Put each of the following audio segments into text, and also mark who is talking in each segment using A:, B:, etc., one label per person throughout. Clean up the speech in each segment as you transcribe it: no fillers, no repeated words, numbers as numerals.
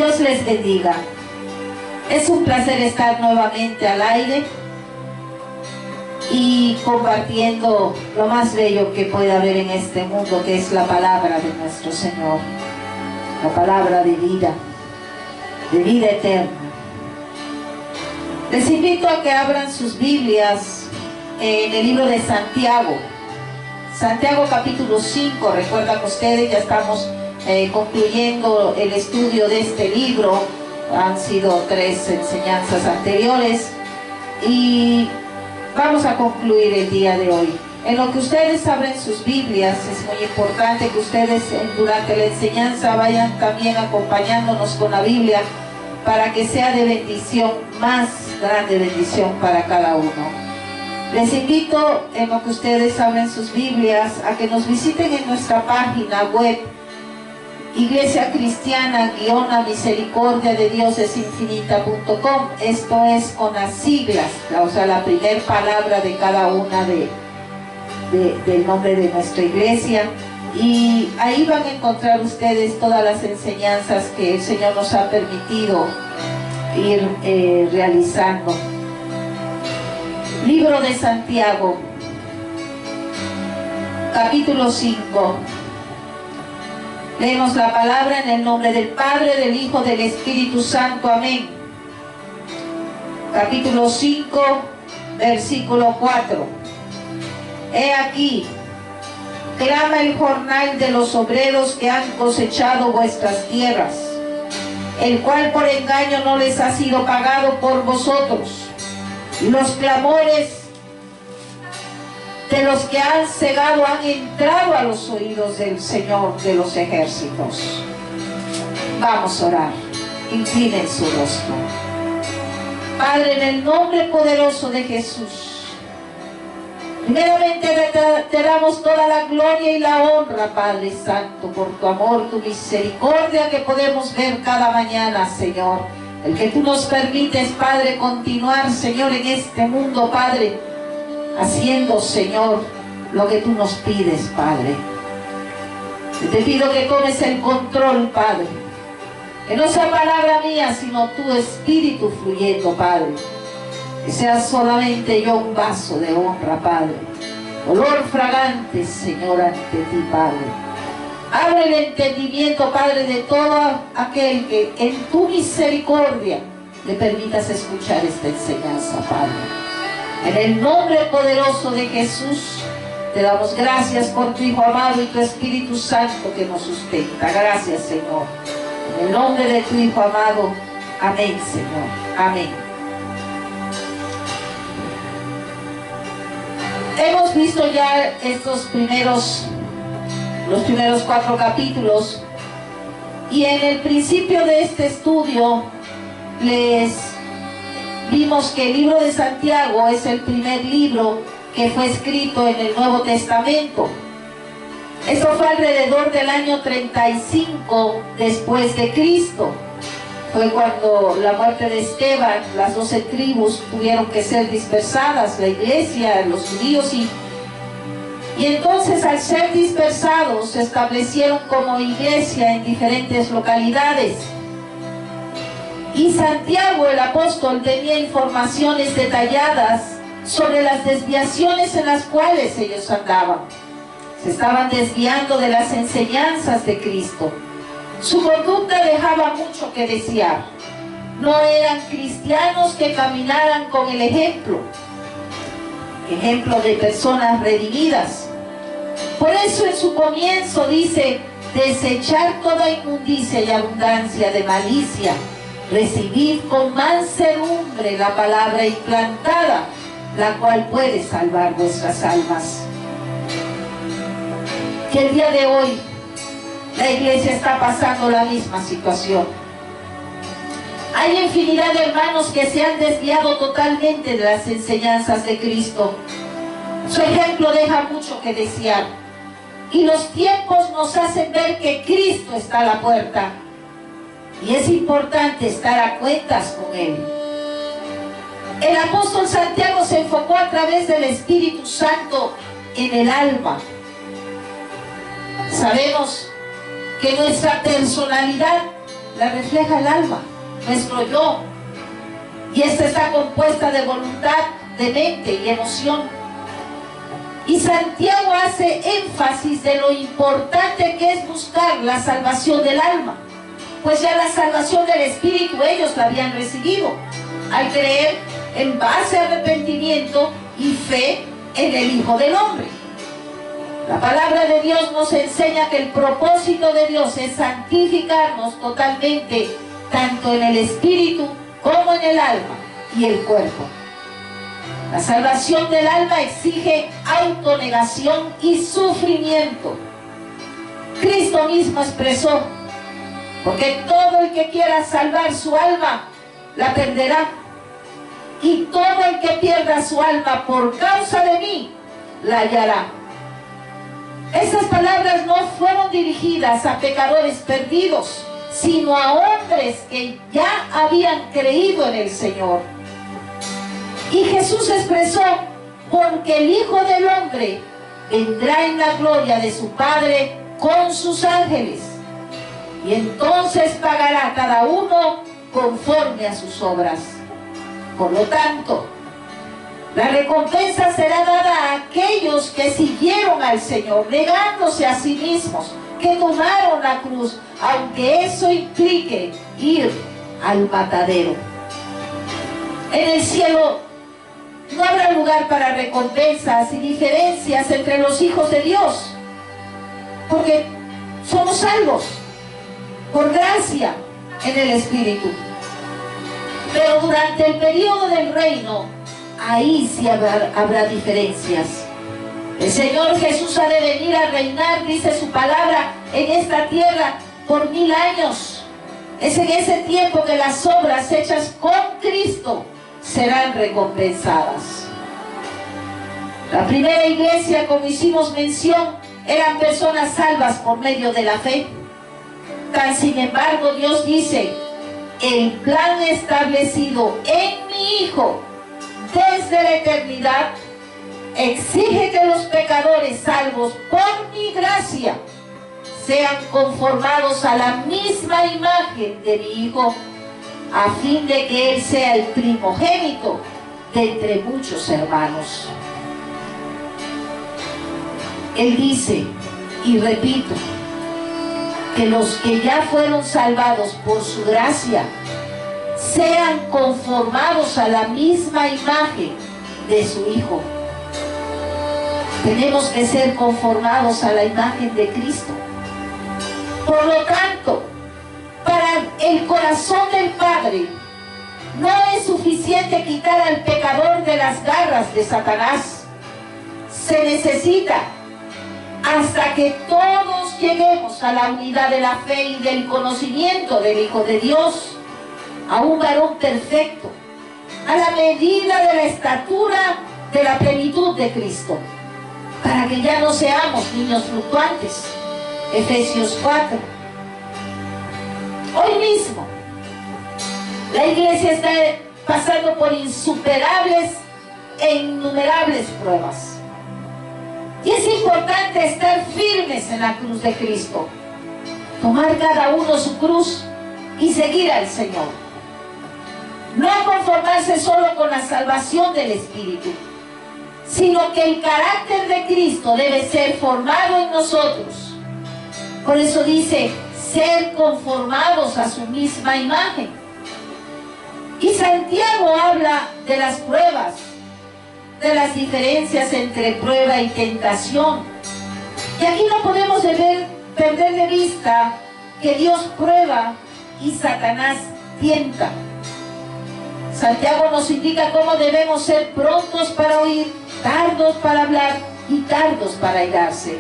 A: Dios les bendiga. Es un placer estar nuevamente al aire y compartiendo lo más bello que puede haber en este mundo, que es la palabra de nuestro Señor, la palabra de vida eterna. Les invito a que abran sus Biblias en el libro de Santiago. Santiago capítulo 5, recuerdan ustedes, ya estamos concluyendo el estudio de este libro. Han sido 3 enseñanzas anteriores y vamos a concluir el día de hoy. En lo que ustedes abren sus Biblias, es muy importante que ustedes durante la enseñanza vayan también acompañándonos con la Biblia para que sea de bendición, más grande bendición para cada uno. Les invito, en lo que ustedes abren sus Biblias, a que nos visiten en nuestra página web Iglesia Cristiana-Misericordia de Diosesinfinita.com. Esto es con las siglas, o sea, la primera palabra de cada una del nombre de nuestra iglesia. Y ahí van a encontrar ustedes todas las enseñanzas que el Señor nos ha permitido ir realizando. Libro de Santiago, capítulo 5. Leemos la palabra en el nombre del Padre, del Hijo, del Espíritu Santo. Amén. Capítulo 5, versículo 4. He aquí, clama el jornal de los obreros que han cosechado vuestras tierras, el cual por engaño no les ha sido pagado por vosotros. Los clamores de los que han cegado han entrado a los oídos del Señor de los ejércitos. Vamos a orar. Inclinen su rostro. Padre, en el nombre poderoso de Jesús, primeramente te damos toda la gloria y la honra, Padre Santo, por tu amor, tu misericordia que podemos ver cada mañana, Señor. El que tú nos permites, Padre, continuar, Señor, en este mundo, Padre, haciendo, Señor, lo que tú nos pides, Padre. Te pido que tomes el control, Padre. Que no sea palabra mía, sino tu espíritu fluyendo, Padre. Que sea solamente yo un vaso de honra, Padre. Olor fragante, Señor, ante ti, Padre. Abre el entendimiento, Padre, de todo aquel que en tu misericordia le permitas escuchar esta enseñanza, Padre. En el nombre poderoso de Jesús, te damos gracias por tu Hijo amado y tu Espíritu Santo que nos sustenta. Gracias, Señor. En el nombre de tu Hijo amado. Amén, Señor. Amén. Hemos visto ya los primeros 4 capítulos, y en el principio de este estudio les vimos que el libro de Santiago es el primer libro que fue escrito en el Nuevo Testamento. Esto fue alrededor del año 35 después de Cristo. Fue cuando la muerte de Esteban, las 12 tribus tuvieron que ser dispersadas, la iglesia, los judíos, y entonces, al ser dispersados, se establecieron como iglesia en diferentes localidades. Y Santiago, el apóstol, tenía informaciones detalladas sobre las desviaciones en las cuales ellos andaban. Se estaban desviando de las enseñanzas de Cristo. Su conducta dejaba mucho que desear. No eran cristianos que caminaran con el ejemplo de personas redimidas. Por eso en su comienzo dice: desechar toda inmundicia y abundancia de malicia, recibid con mansedumbre la palabra implantada, la cual puede salvar vuestras almas. Que el día de hoy la iglesia está pasando la misma situación. Hay infinidad de hermanos que se han desviado totalmente de las enseñanzas de Cristo. Su ejemplo deja mucho que desear. Y los tiempos nos hacen ver que Cristo está a la puerta. Y es importante estar a cuentas con Él. El apóstol Santiago se enfocó a través del Espíritu Santo en el alma. Sabemos que nuestra personalidad la refleja el alma, nuestro yo. Y esta está compuesta de voluntad, de mente y emoción. Y Santiago hace énfasis de lo importante que es buscar la salvación del alma, pues ya la salvación del espíritu ellos la habían recibido al creer en base a arrepentimiento y fe en el Hijo del Hombre. La palabra de Dios nos enseña que el propósito de Dios es santificarnos totalmente, tanto en el espíritu como en el alma y el cuerpo. La salvación del alma exige autonegación y sufrimiento. Cristo mismo expresó: porque todo el que quiera salvar su alma, la perderá. Y todo el que pierda su alma por causa de mí, la hallará. Estas palabras no fueron dirigidas a pecadores perdidos, sino a hombres que ya habían creído en el Señor. Y Jesús expresó: porque el Hijo del Hombre vendrá en la gloria de su Padre con sus ángeles, y entonces pagará cada uno conforme a sus obras. Por lo tanto, la recompensa será dada a aquellos que siguieron al Señor, negándose a sí mismos, que tomaron la cruz, aunque eso implique ir al matadero. En el cielo no habrá lugar para recompensas y diferencias entre los hijos de Dios, porque somos salvos por gracia en el Espíritu. Pero durante el periodo del reino, ahí sí habrá diferencias. El Señor Jesús ha de venir a reinar, dice su palabra, en esta tierra por 1000 años. Es en ese tiempo que las obras hechas con Cristo serán recompensadas. La primera iglesia, como hicimos mención, eran personas salvas por medio de la fe. Sin embargo, Dios dice: el plan establecido en mi Hijo desde la eternidad exige que los pecadores salvos por mi gracia sean conformados a la misma imagen de mi Hijo, a fin de que Él sea el primogénito de entre muchos hermanos. Él dice, y repito, que los que ya fueron salvados por su gracia sean conformados a la misma imagen de su Hijo. Tenemos que ser conformados a la imagen de Cristo. Por lo tanto, para el corazón del Padre no es suficiente quitar al pecador de las garras de Satanás. Se necesita, hasta que todos lleguemos a la unidad de la fe y del conocimiento del Hijo de Dios, a un varón perfecto, a la medida de la estatura de la plenitud de Cristo, para que ya no seamos niños fluctuantes. Efesios 4. Hoy mismo, la iglesia está pasando por insuperables e innumerables pruebas. Y es importante estar firmes en la cruz de Cristo, tomar cada uno su cruz y seguir al Señor. No conformarse solo con la salvación del Espíritu, sino que el carácter de Cristo debe ser formado en nosotros. Por eso dice, ser conformados a su misma imagen. Y Santiago habla de las pruebas, de las diferencias entre prueba y tentación. Y aquí no podemos perder de vista que Dios prueba y Satanás tienta. Santiago nos indica cómo debemos ser prontos para oír, tardos para hablar y tardos para airarse.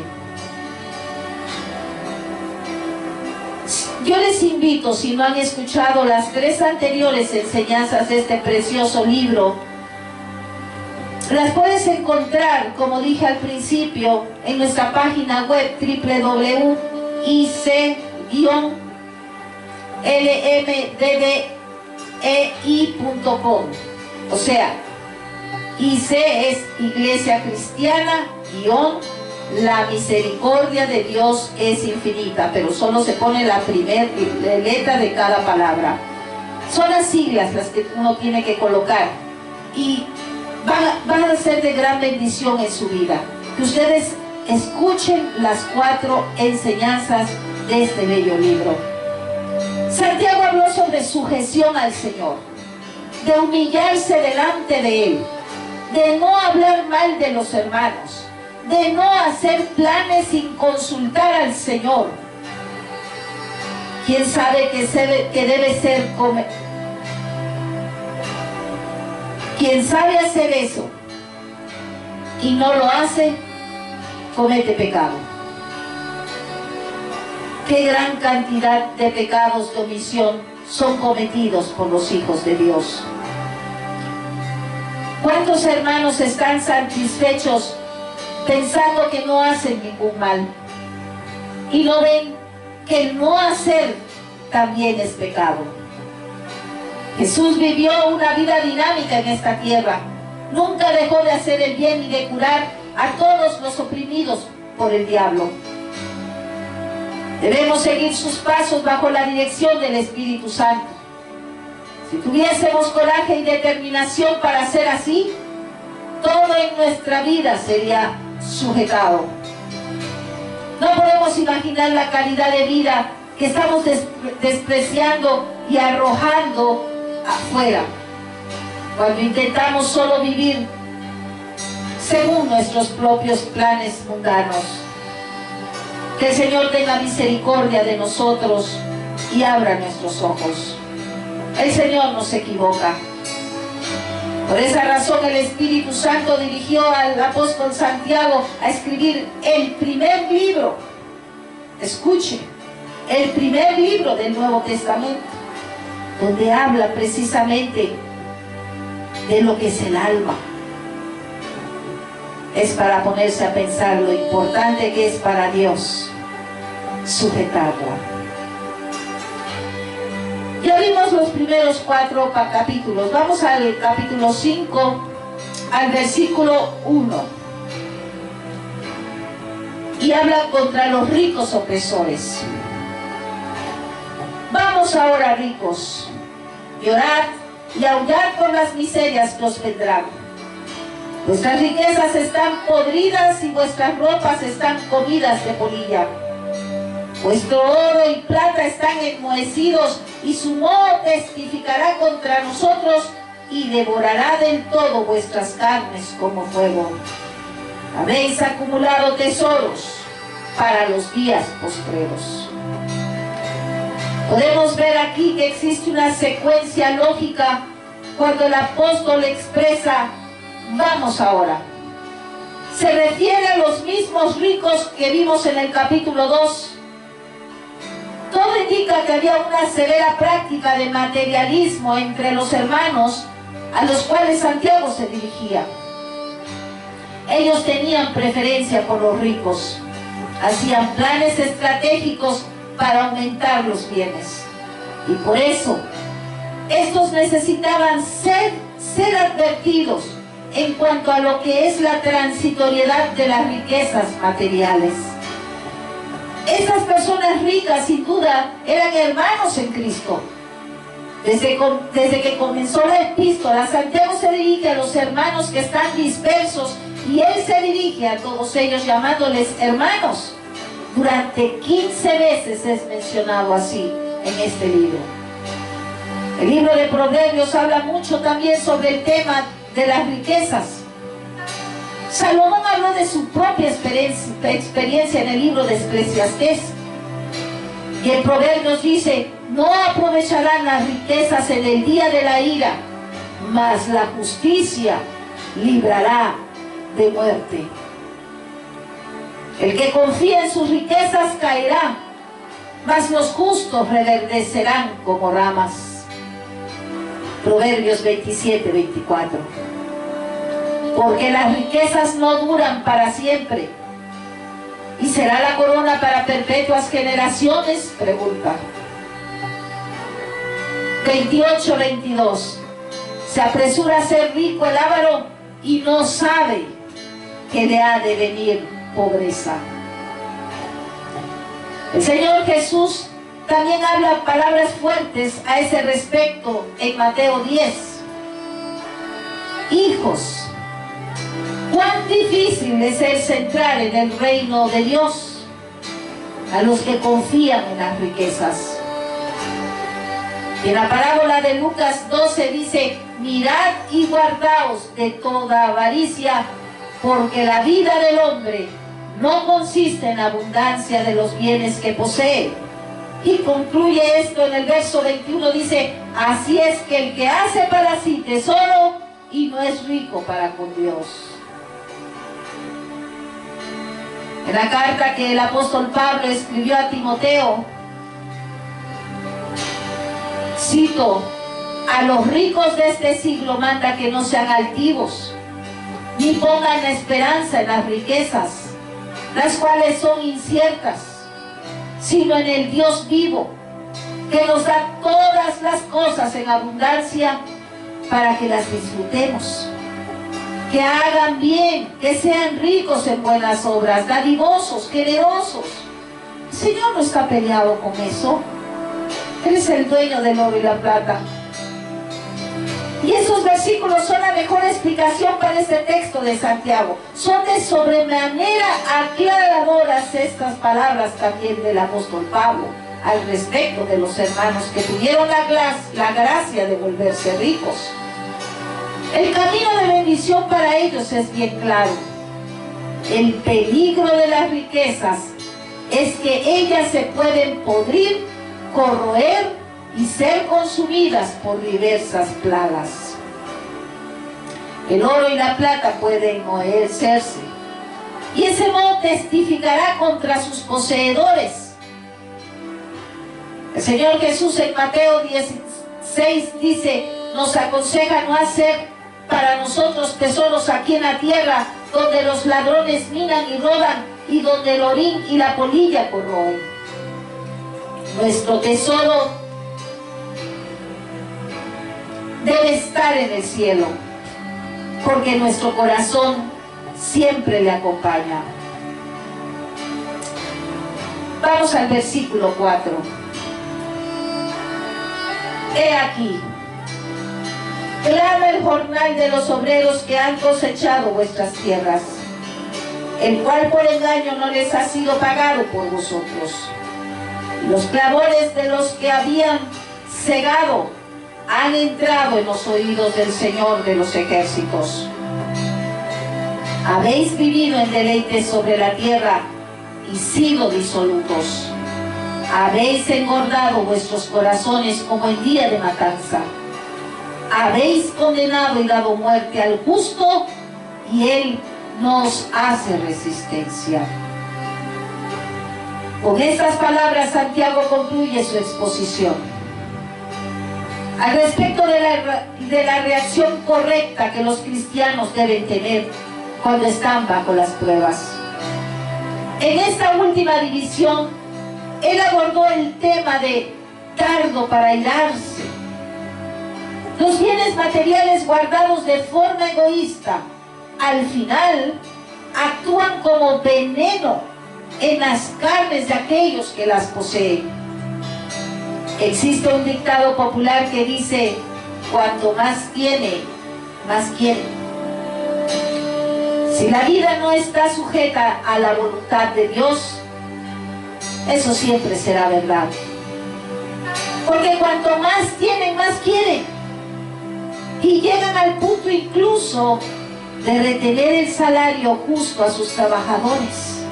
A: Yo les invito, si no han escuchado las 3 anteriores enseñanzas de este precioso libro, las puedes encontrar, como dije al principio, en nuestra página web www.ic-lmddei.com. O sea, IC es Iglesia Cristiana La misericordia de Dios es infinita, pero solo se pone la primera letra de cada palabra. Son las siglas las que uno tiene que colocar y van a ser de gran bendición en su vida. Que ustedes escuchen las 4 enseñanzas de este bello libro. Santiago habló sobre sujeción al Señor, de humillarse delante de Él, de no hablar mal de los hermanos, de no hacer planes sin consultar al Señor. ¿Quién sabe que debe ser quien sabe hacer eso y no lo hace, comete pecado? Qué gran cantidad de pecados de omisión son cometidos por los hijos de Dios. ¿Cuántos hermanos están satisfechos pensando que no hacen ningún mal y no ven que el no hacer también es pecado? Jesús vivió una vida dinámica en esta tierra. Nunca dejó de hacer el bien y de curar a todos los oprimidos por el diablo. Debemos seguir sus pasos bajo la dirección del Espíritu Santo. Si tuviésemos coraje y determinación para hacer así, todo en nuestra vida sería sujetado. No podemos imaginar la calidad de vida que estamos despreciando y arrojando afuera cuando intentamos solo vivir según nuestros propios planes mundanos. Que el Señor tenga misericordia de nosotros y abra nuestros ojos. El Señor no se equivoca. Por esa razón el Espíritu Santo dirigió al apóstol Santiago a escribir el primer libro. Escuche, el primer libro del Nuevo Testamento, donde habla precisamente de lo que es el alma. Es para ponerse a pensar lo importante que es para Dios sujetarla. Ya vimos los primeros 4 capítulos. Vamos al capítulo 5, al versículo 1. Y habla contra los ricos opresores. Vamos ahora, ricos, llorad y aullad por las miserias que os vendrán. Vuestras riquezas están podridas y vuestras ropas están comidas de polilla. Vuestro oro y plata están enmohecidos y su moho testificará contra nosotros y devorará del todo vuestras carnes como fuego. Habéis acumulado tesoros para los días postreros. Podemos ver aquí que existe una secuencia lógica cuando el apóstol expresa vamos ahora. Se refiere a los mismos ricos que vimos en el capítulo 2. Todo indica que había una severa práctica de materialismo entre los hermanos a los cuales Santiago se dirigía. Ellos tenían preferencia por los ricos, hacían planes estratégicos para aumentar los bienes. Y por eso, estos necesitaban ser advertidos en cuanto a lo que es la transitoriedad de las riquezas materiales. Estas personas ricas, sin duda, eran hermanos en Cristo. Desde que comenzó la epístola, Santiago se dirige a los hermanos que están dispersos y él se dirige a todos ellos llamándoles hermanos. Durante 15 veces es mencionado así en este libro. El libro de Proverbios habla mucho también sobre el tema de las riquezas. Salomón habló de su propia experiencia en el libro de Eclesiastés. Y en Proverbios dice, no aprovecharán las riquezas en el día de la ira, mas la justicia librará de muerte. El que confía en sus riquezas caerá, mas los justos reverdecerán como ramas. Proverbios 27-24. Porque las riquezas no duran para siempre. ¿Y será la corona para perpetuas generaciones? Pregunta. 28-22. Se apresura a ser rico el avaro y no sabe que le ha de venir pobreza. El Señor Jesús también habla palabras fuertes a ese respecto en Mateo 10. Hijos, cuán difícil es entrar en el reino de Dios a los que confían en las riquezas. Y en la parábola de Lucas 12 dice: mirad y guardaos de toda avaricia, porque la vida del hombre no consiste en abundancia de los bienes que posee. Y concluye esto en el verso 21, dice: así es que el que hace para sí tesoro y no es rico para con Dios. En la carta que el apóstol Pablo escribió a Timoteo, cito: a los ricos de este siglo manda que no sean altivos, ni pongan esperanza en las riquezas, las cuales son inciertas, sino en el Dios vivo, que nos da todas las cosas en abundancia para que las disfrutemos. Que hagan bien, que sean ricos en buenas obras, dadivosos, generosos. El Señor no está peleado con eso. Él es el dueño del oro y la plata. Y esos versículos son la mejor explicación para este texto de Santiago. Son de sobremanera aclaradoras estas palabras también del apóstol Pablo al respecto de los hermanos que tuvieron la gracia de volverse ricos. El camino de bendición para ellos es bien claro. El peligro de las riquezas es que ellas se pueden podrir, corroer y ser consumidas por diversas plagas. El oro y la plata pueden enmohecerse, y ese modo testificará contra sus poseedores. El Señor Jesús en Mateo 16 dice, nos aconseja no hacer para nosotros tesoros aquí en la tierra, donde los ladrones minan y roban, y donde el orín y la polilla corroen. Nuestro tesoro debe estar en el cielo, porque nuestro corazón siempre le acompaña. Vamos al versículo 4. He aquí, clama el jornal de los obreros que han cosechado vuestras tierras, el cual por engaño no les ha sido pagado por vosotros. Y los clamores de los que habían cegado han entrado en los oídos del Señor de los ejércitos. Habéis vivido en deleites sobre la tierra y sido disolutos. Habéis engordado vuestros corazones como en día de matanza. Habéis condenado y dado muerte al justo, y él nos hace resistencia. Con estas palabras Santiago concluye su exposición al respecto de la reacción correcta que los cristianos deben tener cuando están bajo las pruebas. En esta última división, él abordó el tema de tardo para irarse. Los bienes materiales guardados de forma egoísta, al final, actúan como veneno en las carnes de aquellos que las poseen. Existe un dictado popular que dice, cuanto más tiene, más quiere. Si la vida no está sujeta a la voluntad de Dios, eso siempre será verdad. Porque cuanto más tienen, más quieren. Y llegan al punto incluso de retener el salario justo a sus trabajadores.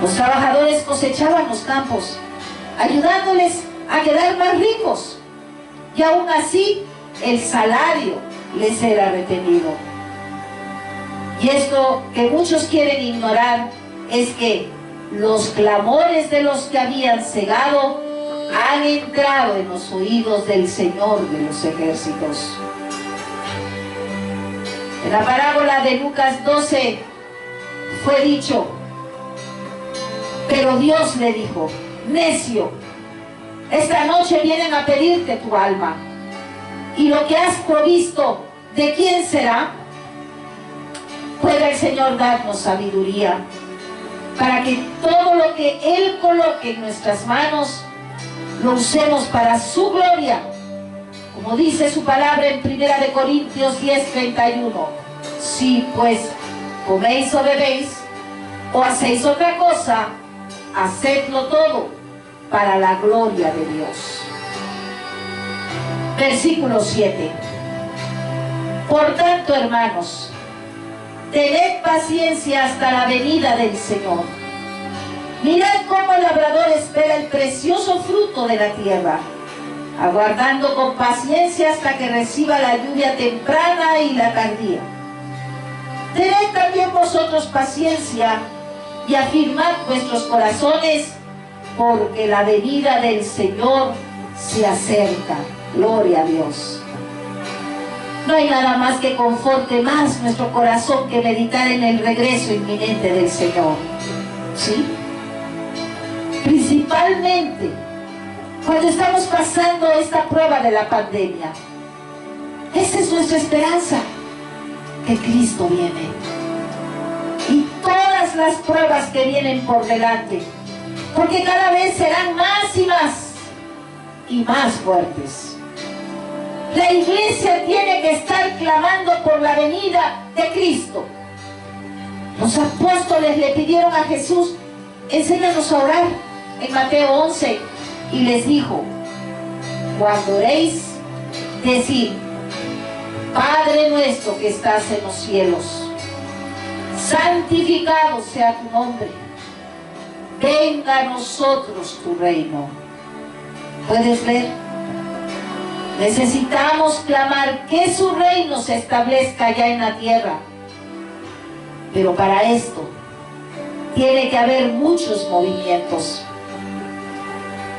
A: Los trabajadores cosechaban los campos, ayudándoles a quedar más ricos, y aún así el salario les era retenido. Y esto que muchos quieren ignorar es que los clamores de los que habían cegado han entrado en los oídos del Señor de los ejércitos. En la parábola de Lucas 12 fue dicho, pero Dios le dijo, necio, esta noche vienen a pedirte tu alma, y lo que has provisto, ¿de quién será? Pueda el Señor darnos sabiduría para que todo lo que Él coloque en nuestras manos lo usemos para su gloria. Como dice su palabra en 1 Corintios 10:31. Si pues coméis o bebéis o hacéis otra cosa, hacedlo todo para la gloria de Dios. Versículo 7. Por tanto, hermanos, tened paciencia hasta la venida del Señor. Mirad cómo el labrador espera el precioso fruto de la tierra, aguardando con paciencia hasta que reciba la lluvia temprana y la tardía. Tened también vosotros paciencia y afirmad vuestros corazones, porque la venida del Señor se acerca. Gloria a Dios. No hay nada más que conforte más nuestro corazón que meditar en el regreso inminente del Señor. ¿Sí? Principalmente cuando estamos pasando esta prueba de la pandemia. Esa es nuestra esperanza, que Cristo viene. Y todas las pruebas que vienen por delante, porque cada vez serán más y más fuertes. La iglesia tiene que estar clamando por la venida de Cristo. Los apóstoles le pidieron a Jesús: enséñanos a orar, en Mateo 11, y les dijo: cuando oréis, decid: Padre nuestro que estás en los cielos, santificado sea tu nombre, venga a nosotros tu reino. ¿Puedes ver? Necesitamos clamar que su reino se establezca ya en la tierra. Pero para esto tiene que haber muchos movimientos.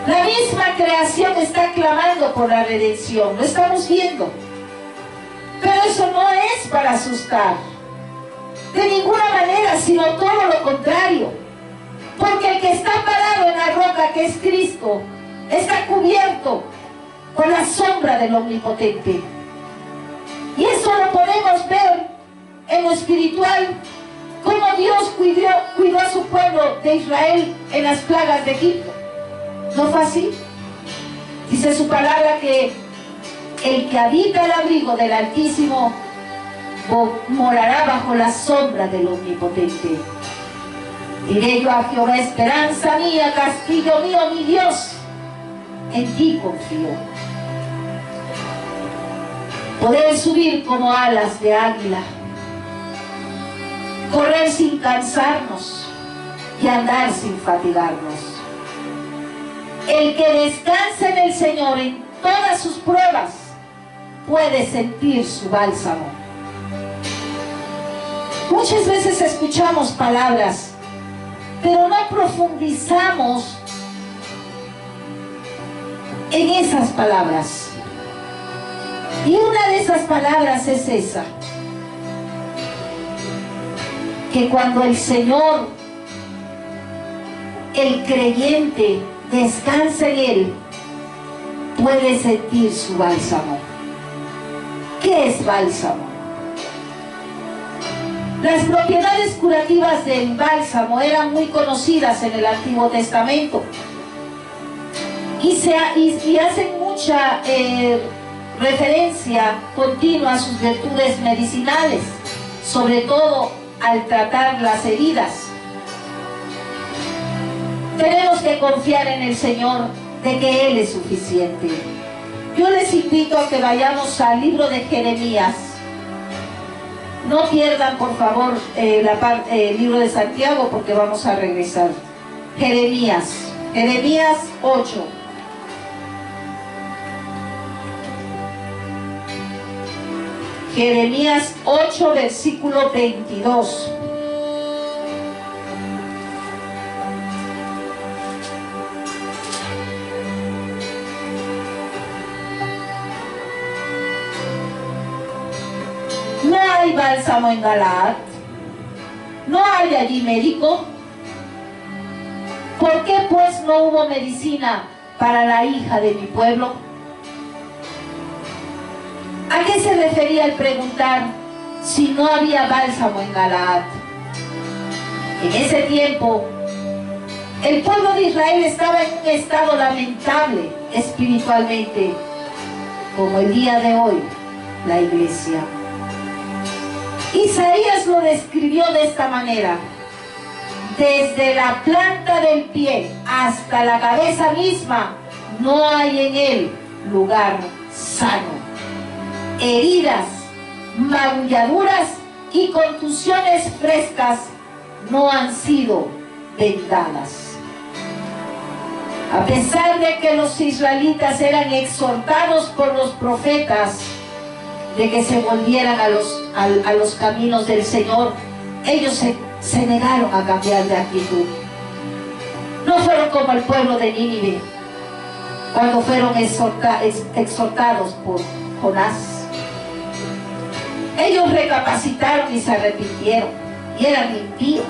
A: La misma creación está clamando por la redención, lo estamos viendo. Pero eso no es para asustar, de ninguna manera, sino todo lo contrario. Porque el que está parado en la roca, que es Cristo, está cubierto con la sombra del Omnipotente. Y eso lo podemos ver en lo espiritual, como Dios cuidó a su pueblo de Israel en las plagas de Egipto. ¿No fue así? Dice su palabra que el que habita el abrigo del Altísimo morará bajo la sombra del Omnipotente. Diré yo a Jehová: esperanza mía, castillo mío, mi Dios, en ti confío. Poder subir como alas de águila, correr sin cansarnos y andar sin fatigarnos. El que descansa en el Señor en todas sus pruebas puede sentir su bálsamo. Muchas veces escuchamos palabras, pero no profundizamos en esas palabras. Y una de esas palabras es esa: que cuando el Señor, el creyente, descansa en Él, puede sentir su bálsamo. ¿Qué es bálsamo? Las propiedades curativas del bálsamo eran muy conocidas en el Antiguo Testamento y hacen mucha referencia continua a sus virtudes medicinales, sobre todo al tratar las heridas. Tenemos que confiar en el Señor de que Él es suficiente. Yo les invito a que vayamos al libro de Jeremías. No pierdan, por favor, el libro de Santiago, porque vamos a regresar. Jeremías 8. Jeremías 8, versículo 22. ¿No hay bálsamo en Galaad? ¿No hay allí médico? ¿Por qué pues no hubo medicina para la hija de mi pueblo? ¿A qué se refería al preguntar si no había bálsamo en Galaad? En ese tiempo, el pueblo de Israel estaba en un estado lamentable espiritualmente, como el día de hoy, la iglesia. Isaías lo describió de esta manera: desde la planta del pie hasta la cabeza misma, no hay en él lugar sano. Heridas, magulladuras y contusiones frescas no han sido vendadas. A pesar de que los israelitas eran exhortados por los profetas de que se volvieran a los caminos del Señor, ellos se negaron a cambiar de actitud. No fueron como el pueblo de Nínive, cuando fueron exhortados por Jonás. Ellos recapacitaron y se arrepintieron, y eran impíos.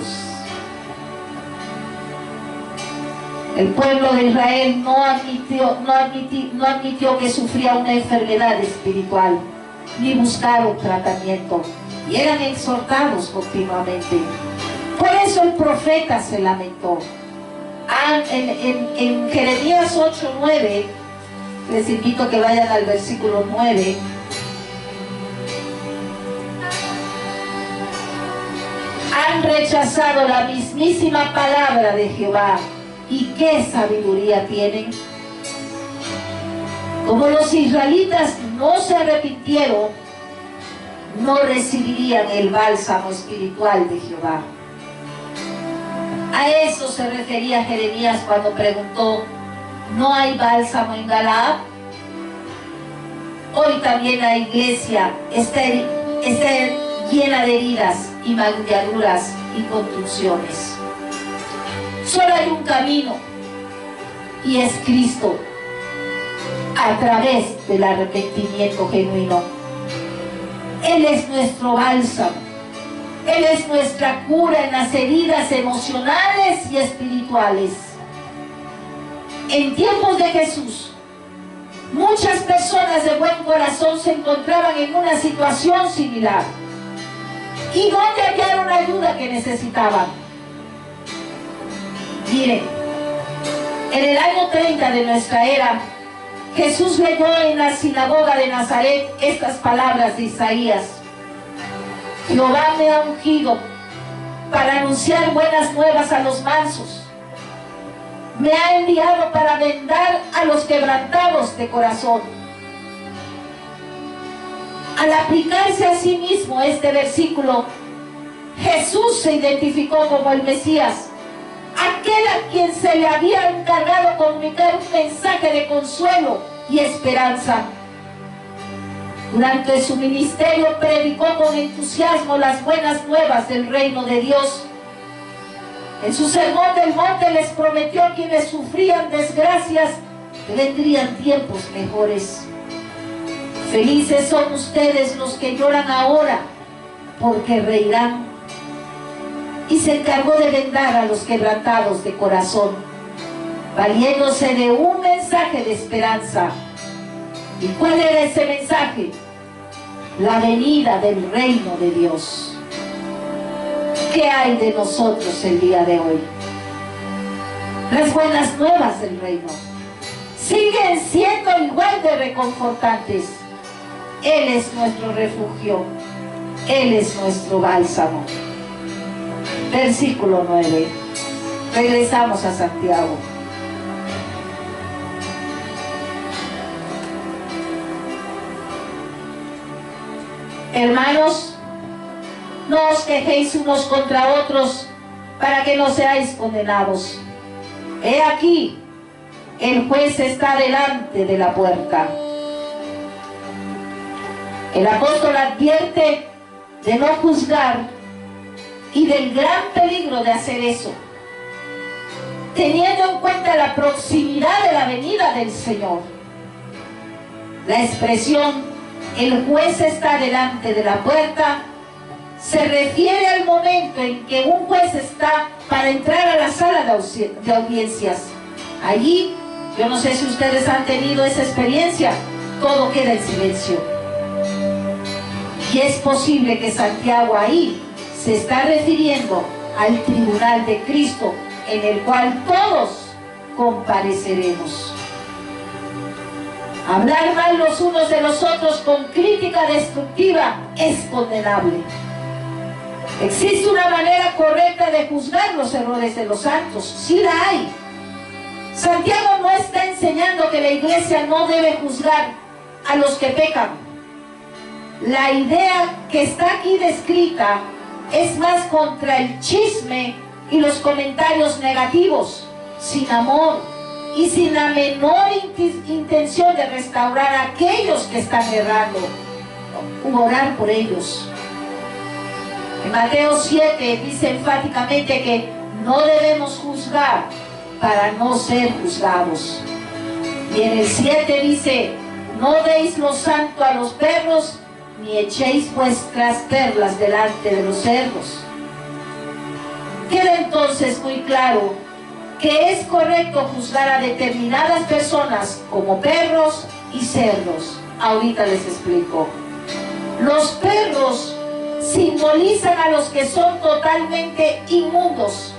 A: El pueblo de Israel no admitió que sufría una enfermedad espiritual, ni buscaron tratamiento, y eran exhortados continuamente. Por eso el profeta se lamentó. En Jeremías 8:9, les invito a que vayan al versículo 9. Han rechazado la mismísima palabra de Jehová, ¿y qué sabiduría tienen? Como los israelitas no se arrepintieron, no recibirían el bálsamo espiritual de Jehová. A eso se refería Jeremías cuando preguntó: ¿no hay bálsamo en Galaad? Hoy también la iglesia está llena de heridas y magulladuras y contusiones. Solo hay un camino, y es Cristo, a través del arrepentimiento genuino. Él es nuestro bálsamo. Él es nuestra cura en las heridas emocionales y espirituales. En tiempos de Jesús, muchas personas de buen corazón se encontraban en una situación similar. ¿Y dónde hallaron la ayuda que necesitaban? Miren, en el año 30 de nuestra era, Jesús leyó en la sinagoga de Nazaret estas palabras de Isaías: Jehová me ha ungido para anunciar buenas nuevas a los mansos. Me ha enviado para vendar a los quebrantados de corazón. Al aplicarse a sí mismo este versículo, Jesús se identificó como el Mesías, aquel a quien se le había encargado comunicar un mensaje de consuelo y esperanza. Durante su ministerio predicó con entusiasmo las buenas nuevas del reino de Dios. En su sermón del monte les prometió a quienes sufrían desgracias que vendrían tiempos mejores. Felices son ustedes los que lloran ahora, porque reirán. Y se encargó de vendar a los quebrantados de corazón, valiéndose de un mensaje de esperanza. ¿Y cuál era ese mensaje? La venida del reino de Dios. ¿Qué hay de nosotros el día de hoy? Las buenas nuevas del reino siguen siendo igual de reconfortantes. Él es nuestro refugio, Él es nuestro bálsamo. Versículo 9. Regresamos a Santiago. Hermanos, no os quejéis unos contra otros para que no seáis condenados. He aquí, el juez está delante de la puerta. El apóstol advierte de no juzgar y del gran peligro de hacer eso, teniendo en cuenta la proximidad de la venida del Señor. La expresión "el juez está delante de la puerta" se refiere al momento en que un juez está para entrar a la sala de audiencias. Allí, yo no sé si ustedes han tenido esa experiencia, todo queda en silencio. Y es posible que Santiago ahí se está refiriendo al tribunal de Cristo, en el cual todos compareceremos. Hablar mal los unos de los otros con crítica destructiva es condenable. ¿Existe una manera correcta de juzgar los errores de los santos? Sí la hay. Santiago no está enseñando que la iglesia no debe juzgar a los que pecan. La idea que está aquí descrita es más contra el chisme y los comentarios negativos, sin amor y sin la menor intención de restaurar a aquellos que están errando, u orar por ellos. En Mateo 7 dice enfáticamente que no debemos juzgar para no ser juzgados. Y en el 7 dice, no deis lo santo a los perros, ni echéis vuestras perlas delante de los cerdos. Queda entonces muy claro que es correcto juzgar a determinadas personas como perros y cerdos. Ahorita les explico. Los perros simbolizan a los que son totalmente inmundos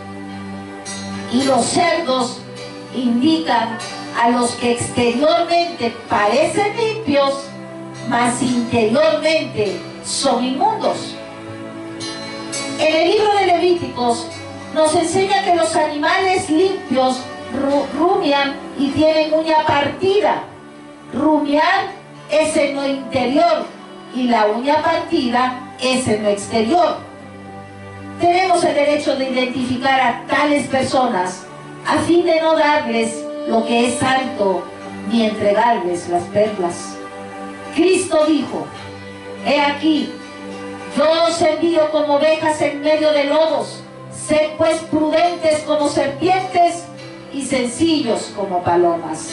A: y los cerdos indican a los que exteriormente parecen limpios, mas interiormente son inmundos. En el libro de Levíticos nos enseña que los animales limpios rumian y tienen uña partida. Rumiar es en lo interior y la uña partida es en lo exterior. Tenemos el derecho de identificar a tales personas a fin de no darles lo que es santo ni entregarles las perlas. Cristo dijo, he aquí, yo os envío como ovejas en medio de lobos. Sed pues prudentes como serpientes y sencillos como palomas.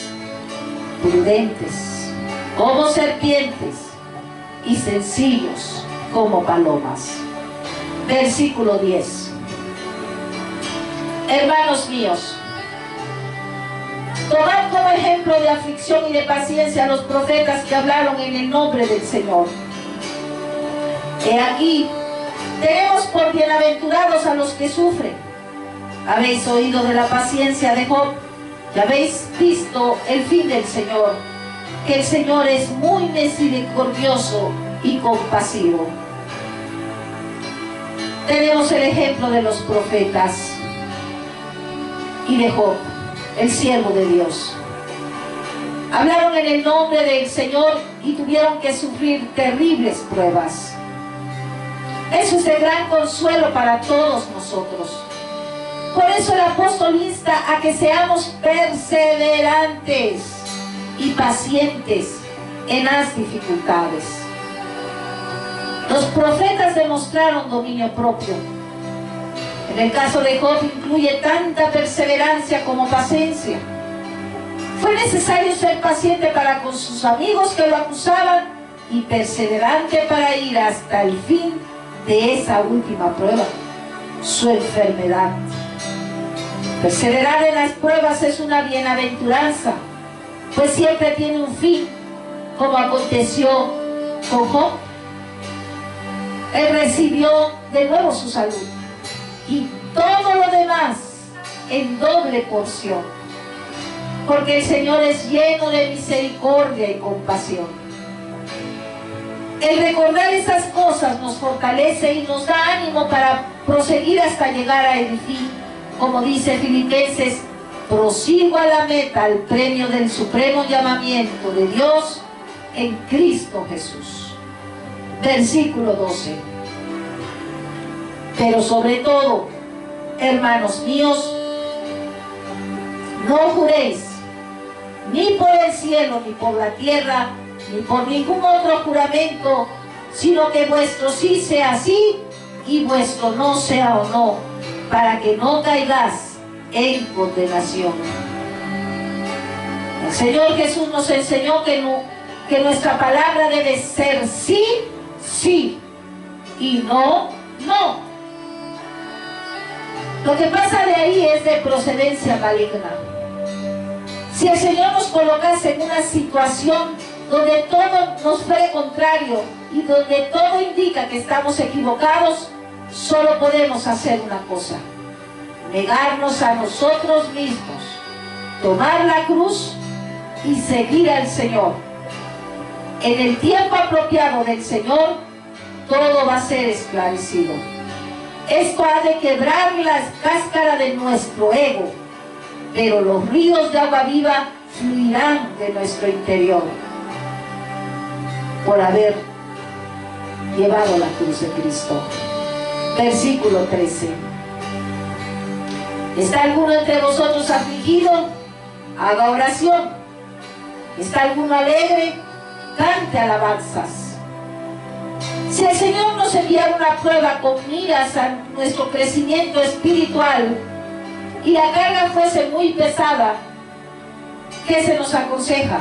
A: Prudentes como serpientes y sencillos como palomas. Versículo 10. Hermanos míos, tomad como ejemplo de aflicción y de paciencia a los profetas que hablaron en el nombre del Señor. He aquí, tenemos por bienaventurados a los que sufren. Habéis oído de la paciencia de Job y habéis visto el fin del Señor, que el Señor es muy misericordioso y compasivo. Tenemos el ejemplo de los profetas y de Job, el siervo de Dios. Hablaron en el nombre del Señor y tuvieron que sufrir terribles pruebas. Eso es de gran consuelo para todos nosotros. Por eso el apóstol insta a que seamos perseverantes y pacientes en las dificultades. Los profetas demostraron dominio propio. En el caso de Job incluye tanta perseverancia como paciencia. Fue necesario ser paciente para con sus amigos que lo acusaban y perseverante para ir hasta el fin de esa última prueba, su enfermedad. Perseverar en las pruebas es una bienaventuranza, pues siempre tiene un fin, como aconteció con Job. Él recibió de nuevo su salud y todo lo demás en doble porción, porque el Señor es lleno de misericordia y compasión. El recordar esas cosas nos fortalece y nos da ánimo para proseguir hasta llegar al fin. Como dice Filipenses, prosigo a la meta, al premio del supremo llamamiento de Dios en Cristo Jesús. Versículo 12. Pero sobre todo, hermanos míos, no juréis ni por el cielo, ni por la tierra, ni por ningún otro juramento, sino que vuestro sí sea sí y vuestro no sea o no, para que no caigas en condenación. El Señor Jesús nos enseñó que nuestra palabra debe ser sí, sí y no, no. Lo que pasa de ahí es de procedencia maligna. Si el Señor nos colocase en una situación donde todo nos fuere contrario y donde todo indica que estamos equivocados, solo podemos hacer una cosa: negarnos a nosotros mismos, tomar la cruz y seguir al Señor. En el tiempo apropiado del Señor, todo va a ser esclarecido. Esto ha de quebrar la cáscara de nuestro ego, pero los ríos de agua viva fluirán de nuestro interior por haber llevado la cruz de Cristo. Versículo 13. ¿Está alguno entre vosotros afligido? Haga oración. ¿Está alguno alegre? Cante alabanzas. Si el Señor nos enviara una prueba con miras a nuestro crecimiento espiritual y la carga fuese muy pesada, ¿qué se nos aconseja?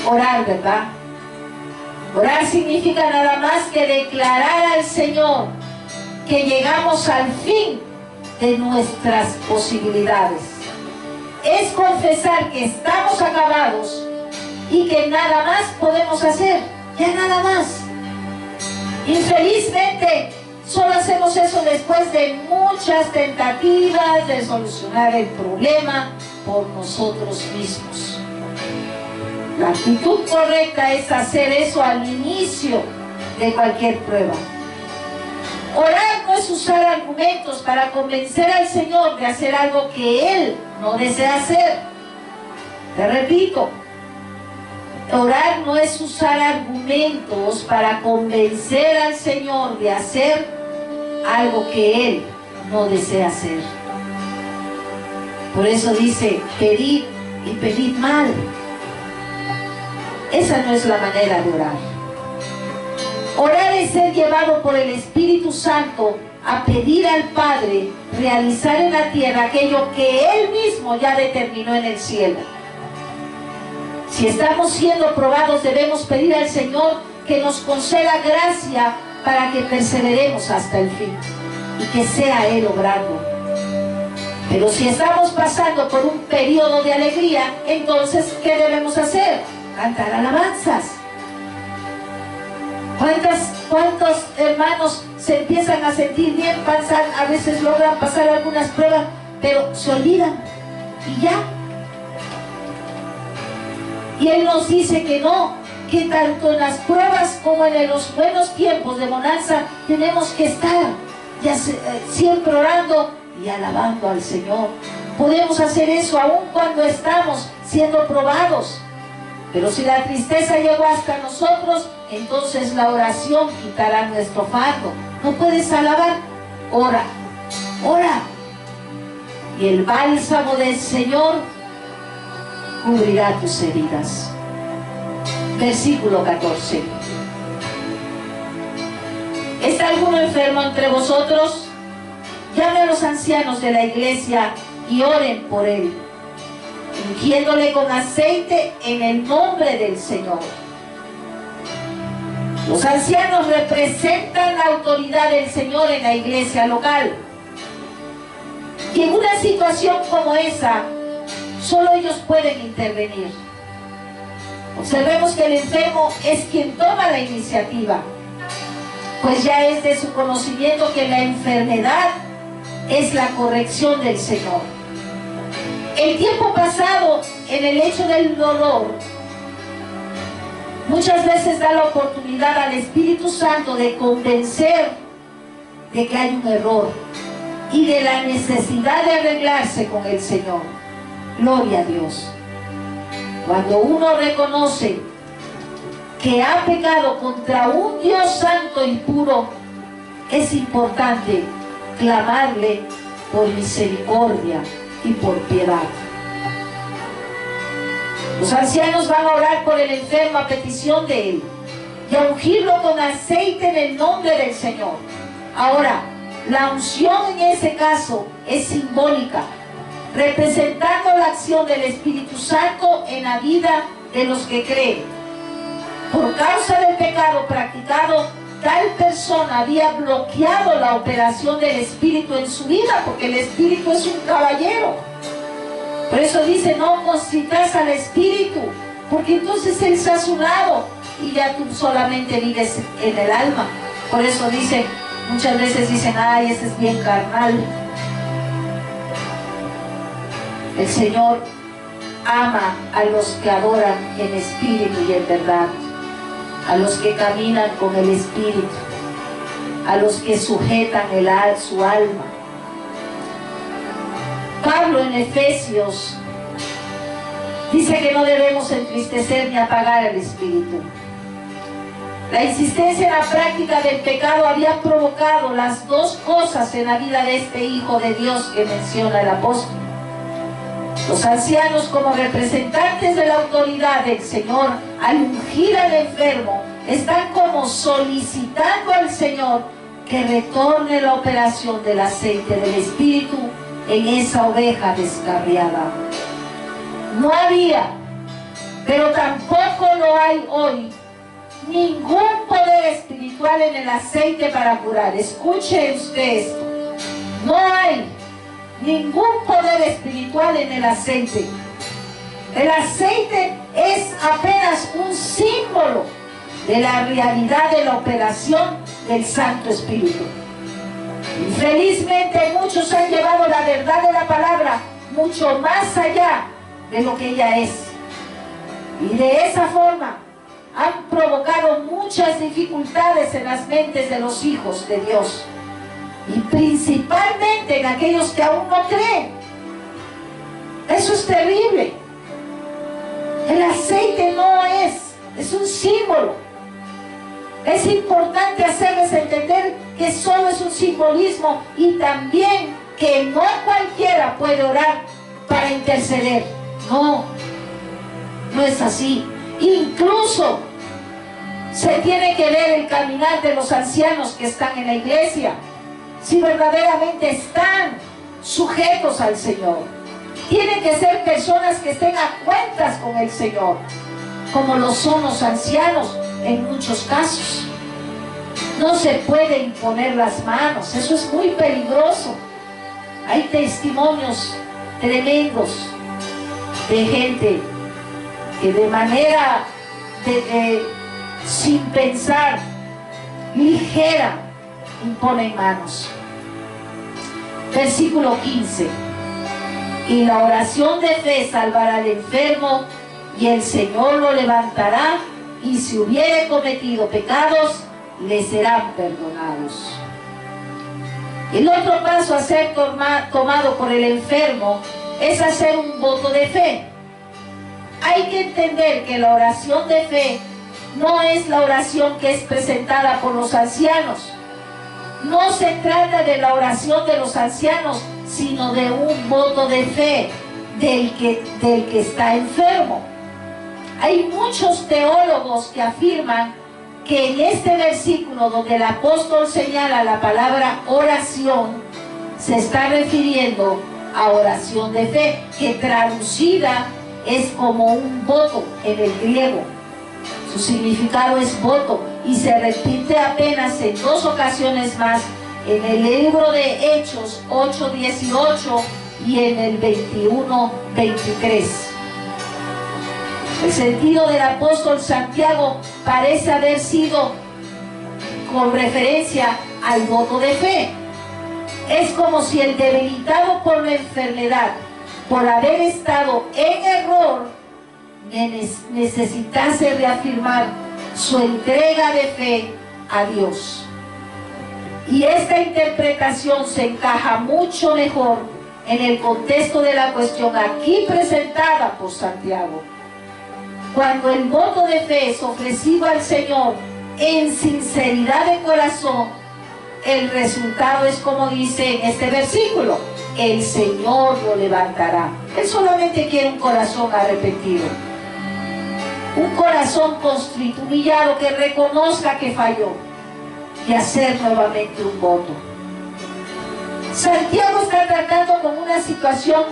A: Orar, ¿verdad? Orar significa nada más que declarar al Señor que llegamos al fin de nuestras posibilidades. Es confesar que estamos acabados y que nada más podemos hacer, ya nada más. Infelizmente, solo hacemos eso después de muchas tentativas de solucionar el problema por nosotros mismos. La actitud correcta es hacer eso al inicio de cualquier prueba. Orar no es usar argumentos para convencer al Señor de hacer algo que Él no desea hacer. Te repito, orar no es usar argumentos para convencer al Señor de hacer algo que Él no desea hacer. Por eso dice, pedid y pedid mal. Esa no es la manera de orar. Orar es ser llevado por el Espíritu Santo a pedir al Padre realizar en la tierra aquello que Él mismo ya determinó en el cielo. Si estamos siendo probados, debemos pedir al Señor que nos conceda gracia para que perseveremos hasta el fin y que sea Él obrando. Pero si estamos pasando por un periodo de alegría, entonces, ¿qué debemos hacer? Cantar alabanzas. ¿Cuántos hermanos se empiezan a sentir bien, a veces logran pasar algunas pruebas, pero se olvidan y ya? Y Él nos dice que no, que tanto en las pruebas como en los buenos tiempos de bonanza tenemos que estar siempre orando y alabando al Señor. Podemos hacer eso aun cuando estamos siendo probados. Pero si la tristeza llegó hasta nosotros, entonces la oración quitará nuestro fardo. ¿No puedes alabar? Ora, ora. Y el bálsamo del Señor cubrirá tus heridas. Versículo 14. ¿Está alguno enfermo entre vosotros? Llame a los ancianos de la iglesia y oren por él, ungiéndole con aceite en el nombre del Señor. Los ancianos representan la autoridad del Señor en la iglesia local. Y en una situación como esa, solo ellos pueden intervenir. Observemos que el enfermo es quien toma la iniciativa, pues ya es de su conocimiento que la enfermedad es la corrección del Señor. El tiempo pasado en el hecho del dolor muchas veces da la oportunidad al Espíritu Santo de convencer de que hay un error y de la necesidad de arreglarse con el Señor. Gloria a Dios. Cuando uno reconoce que ha pecado contra un Dios santo y puro, es importante clamarle por misericordia y por piedad. Los ancianos van a orar por el enfermo a petición de él y a ungirlo con aceite en el nombre del Señor. Ahora, la unción en ese caso es simbólica, representando la acción del Espíritu Santo en la vida de los que creen. Por causa del pecado practicado, tal persona había bloqueado la operación del Espíritu en su vida, porque el Espíritu es un caballero. Por eso dice, no constritas al Espíritu, porque entonces Él está a su lado y ya tú solamente vives en el alma. Por eso dicen, muchas veces dicen, ay, ese es bien carnal. El Señor ama a los que adoran en espíritu y en verdad, a los que caminan con el espíritu, a los que sujetan su alma. Pablo en Efesios dice que no debemos entristecer ni apagar el espíritu. La insistencia en la práctica del pecado había provocado las dos cosas en la vida de este Hijo de Dios que menciona el apóstol. Los ancianos, como representantes de la autoridad del Señor, al ungir al enfermo, están como solicitando al Señor que retorne la operación del aceite del Espíritu en esa oveja descarriada. No había, pero tampoco lo hay hoy, ningún poder espiritual en el aceite para curar. Escuche usted esto. No hay ningún poder espiritual en el aceite. El aceite es apenas un símbolo de la realidad de la operación del Santo Espíritu. Infelizmente muchos han llevado la verdad de la palabra mucho más allá de lo que ella es, y de esa forma han provocado muchas dificultades en las mentes de los hijos de Dios, y principalmente en aquellos que aún no creen. Eso es terrible. El aceite no es un símbolo. Es importante hacerles entender que solo es un simbolismo, y también que no cualquiera puede orar para interceder. No es así. Incluso se tiene que ver el caminar de los ancianos que están en la iglesia, si verdaderamente están sujetos al Señor. Tienen que ser personas que estén a cuentas con el Señor, como lo son los ancianos en muchos casos. No se puede imponer las manos, eso es muy peligroso. Hay testimonios tremendos de gente que de manera sin pensar, ligera, imponen manos. Versículo 15. Y la oración de fe salvará al enfermo, y el Señor lo levantará, y si hubiere cometido pecados, le serán perdonados. El otro paso a ser tomado por el enfermo es hacer un voto de fe. Hay que entender que la oración de fe no es la oración que es presentada por los ancianos. No se trata de la oración de los ancianos, sino de un voto de fe del que está enfermo. Hay muchos teólogos que afirman que en este versículo donde el apóstol señala la palabra oración, se está refiriendo a oración de fe, que traducida es como un voto en el griego. Su significado es voto, y se repite apenas en 2 ocasiones más en el libro de Hechos 8:18 y en el 21:23. El sentido del apóstol Santiago parece haber sido con referencia al voto de fe. Es como si el debilitado por la enfermedad, por haber estado en error, necesitase reafirmar su entrega de fe a Dios. Y esta interpretación se encaja mucho mejor en el contexto de la cuestión aquí presentada por Santiago. Cuando el voto de fe es ofrecido al Señor en sinceridad de corazón, el resultado es como dice en este versículo: el Señor lo levantará. Él solamente quiere un corazón arrepentido, un corazón contrito, humillado, que reconozca que falló y hacer nuevamente un voto. Santiago está tratando con una situación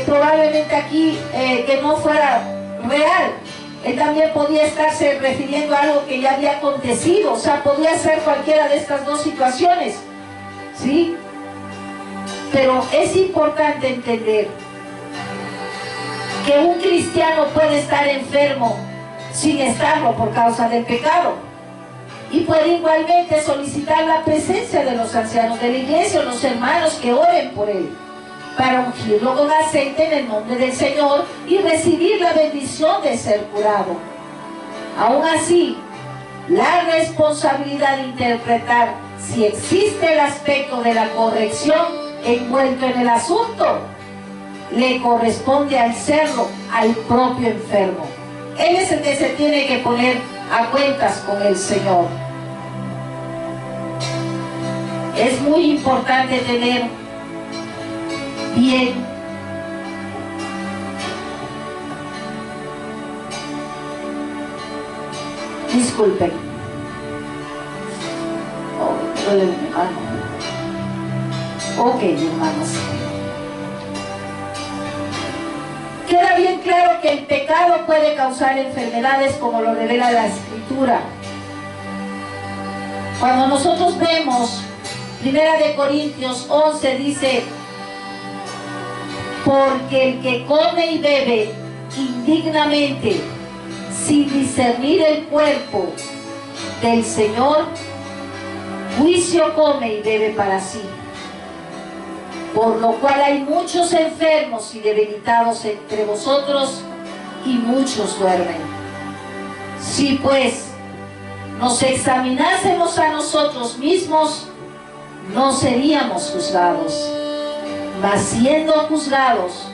A: probablemente aquí que no fuera real. Él también podía estarse refiriendo a algo que ya había acontecido, o sea, podía ser cualquiera de estas dos situaciones, ¿sí? Pero es importante entender que un cristiano puede estar enfermo sin estarlo por causa del pecado. Y puede igualmente solicitar la presencia de los ancianos de la iglesia o los hermanos que oren por él, para ungirlo con aceite en el nombre del Señor y recibir la bendición de ser curado. Aún así, la responsabilidad de interpretar si existe el aspecto de la corrección envuelto en el asunto le corresponde al serlo al propio enfermo. Él es el que se tiene que poner a cuentas con el Señor. Es muy importante tener bien disculpen. Oh, duele mi mano. Ok, hermanos. Queda bien claro que el pecado puede causar enfermedades, como lo revela la Escritura. Cuando nosotros vemos 1 Corintios 11 dice: porque el que come y bebe indignamente, sin discernir el cuerpo del Señor, juicio come y bebe para sí. Por lo cual hay muchos enfermos y debilitados entre vosotros, y muchos duermen. Si pues nos examinásemos a nosotros mismos, no seríamos juzgados. Mas siendo juzgados,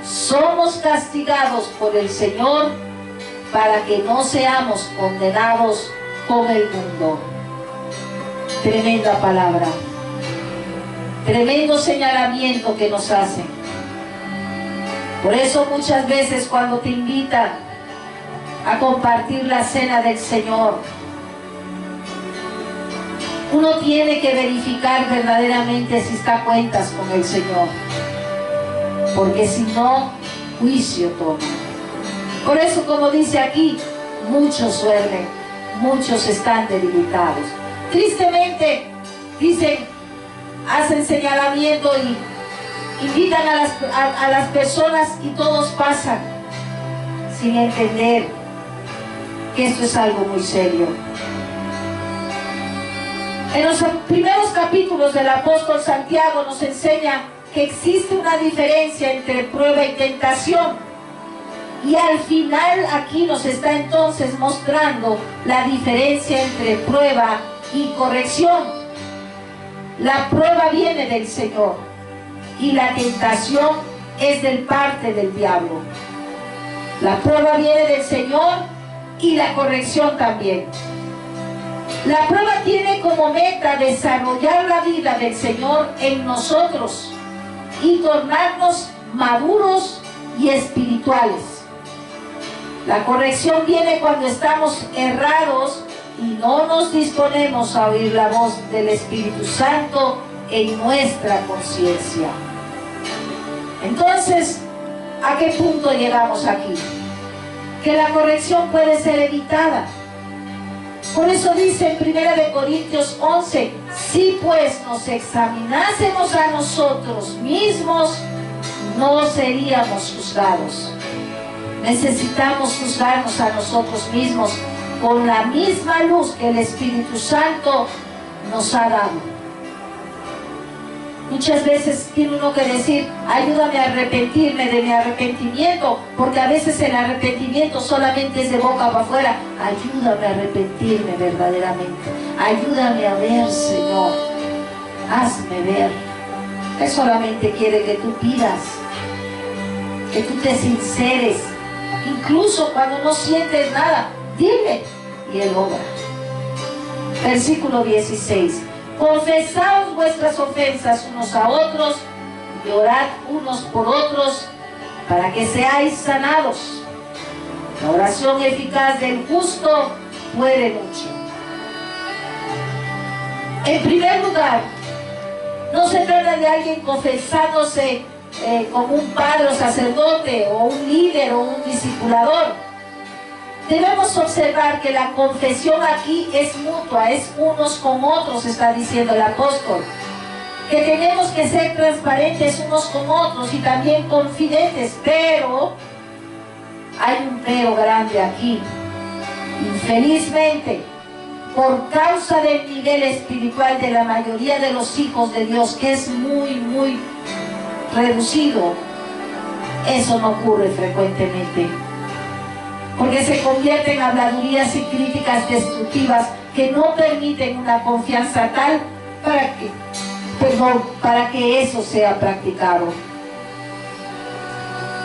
A: somos castigados por el Señor, para que no seamos condenados con el mundo. Tremenda palabra. Tremendo señalamiento que nos hacen. Por eso muchas veces cuando te invitan a compartir la cena del Señor, uno tiene que verificar verdaderamente si está a cuentas con el Señor, porque si no, juicio toma. Por eso, como dice aquí, muchos duermen, muchos están debilitados. Tristemente, dicen, hacen señalamiento y invitan a las personas y todos pasan sin entender que esto es algo muy serio. En los primeros capítulos del apóstol Santiago nos enseña que existe una diferencia entre prueba y tentación. Y al final aquí nos está entonces mostrando la diferencia entre prueba y corrección. La prueba viene del Señor y la tentación es del parte del diablo. La prueba viene del Señor y la corrección también. La prueba tiene como meta desarrollar la vida del Señor en nosotros y tornarnos maduros y espirituales. La corrección viene cuando estamos errados y no nos disponemos a oír la voz del Espíritu Santo en nuestra conciencia. Entonces, ¿a qué punto llegamos aquí? Que la corrección puede ser evitada. Por eso dice en 1 Corintios 11, si pues nos examinásemos a nosotros mismos, no seríamos juzgados. Necesitamos juzgarnos a nosotros mismos con la misma luz que el Espíritu Santo nos ha dado. Muchas veces tiene uno que decir, ayúdame a arrepentirme de mi arrepentimiento, porque a veces el arrepentimiento solamente es de boca para afuera. Ayúdame a arrepentirme verdaderamente. Ayúdame a ver, Señor. Hazme ver. Él solamente quiere que tú pidas, que tú te sinceres. Incluso cuando no sientes nada, dile, y Él obra. Versículo 16. Confesaos vuestras ofensas unos a otros y orad unos por otros para que seáis sanados. La oración eficaz del justo puede mucho. En primer lugar, no se trata de alguien confesándose como un padre o sacerdote o un líder o un discipulador. Debemos observar que la confesión aquí es mutua, es unos con otros, está diciendo el apóstol. Que tenemos que ser transparentes unos con otros y también confidentes, pero Hay un pero grande aquí. Infelizmente, por causa del nivel espiritual de la mayoría de los hijos de Dios, que es muy reducido, eso no ocurre frecuentemente. Porque se convierte en habladurías y críticas destructivas que no permiten una confianza tal para que eso sea practicado.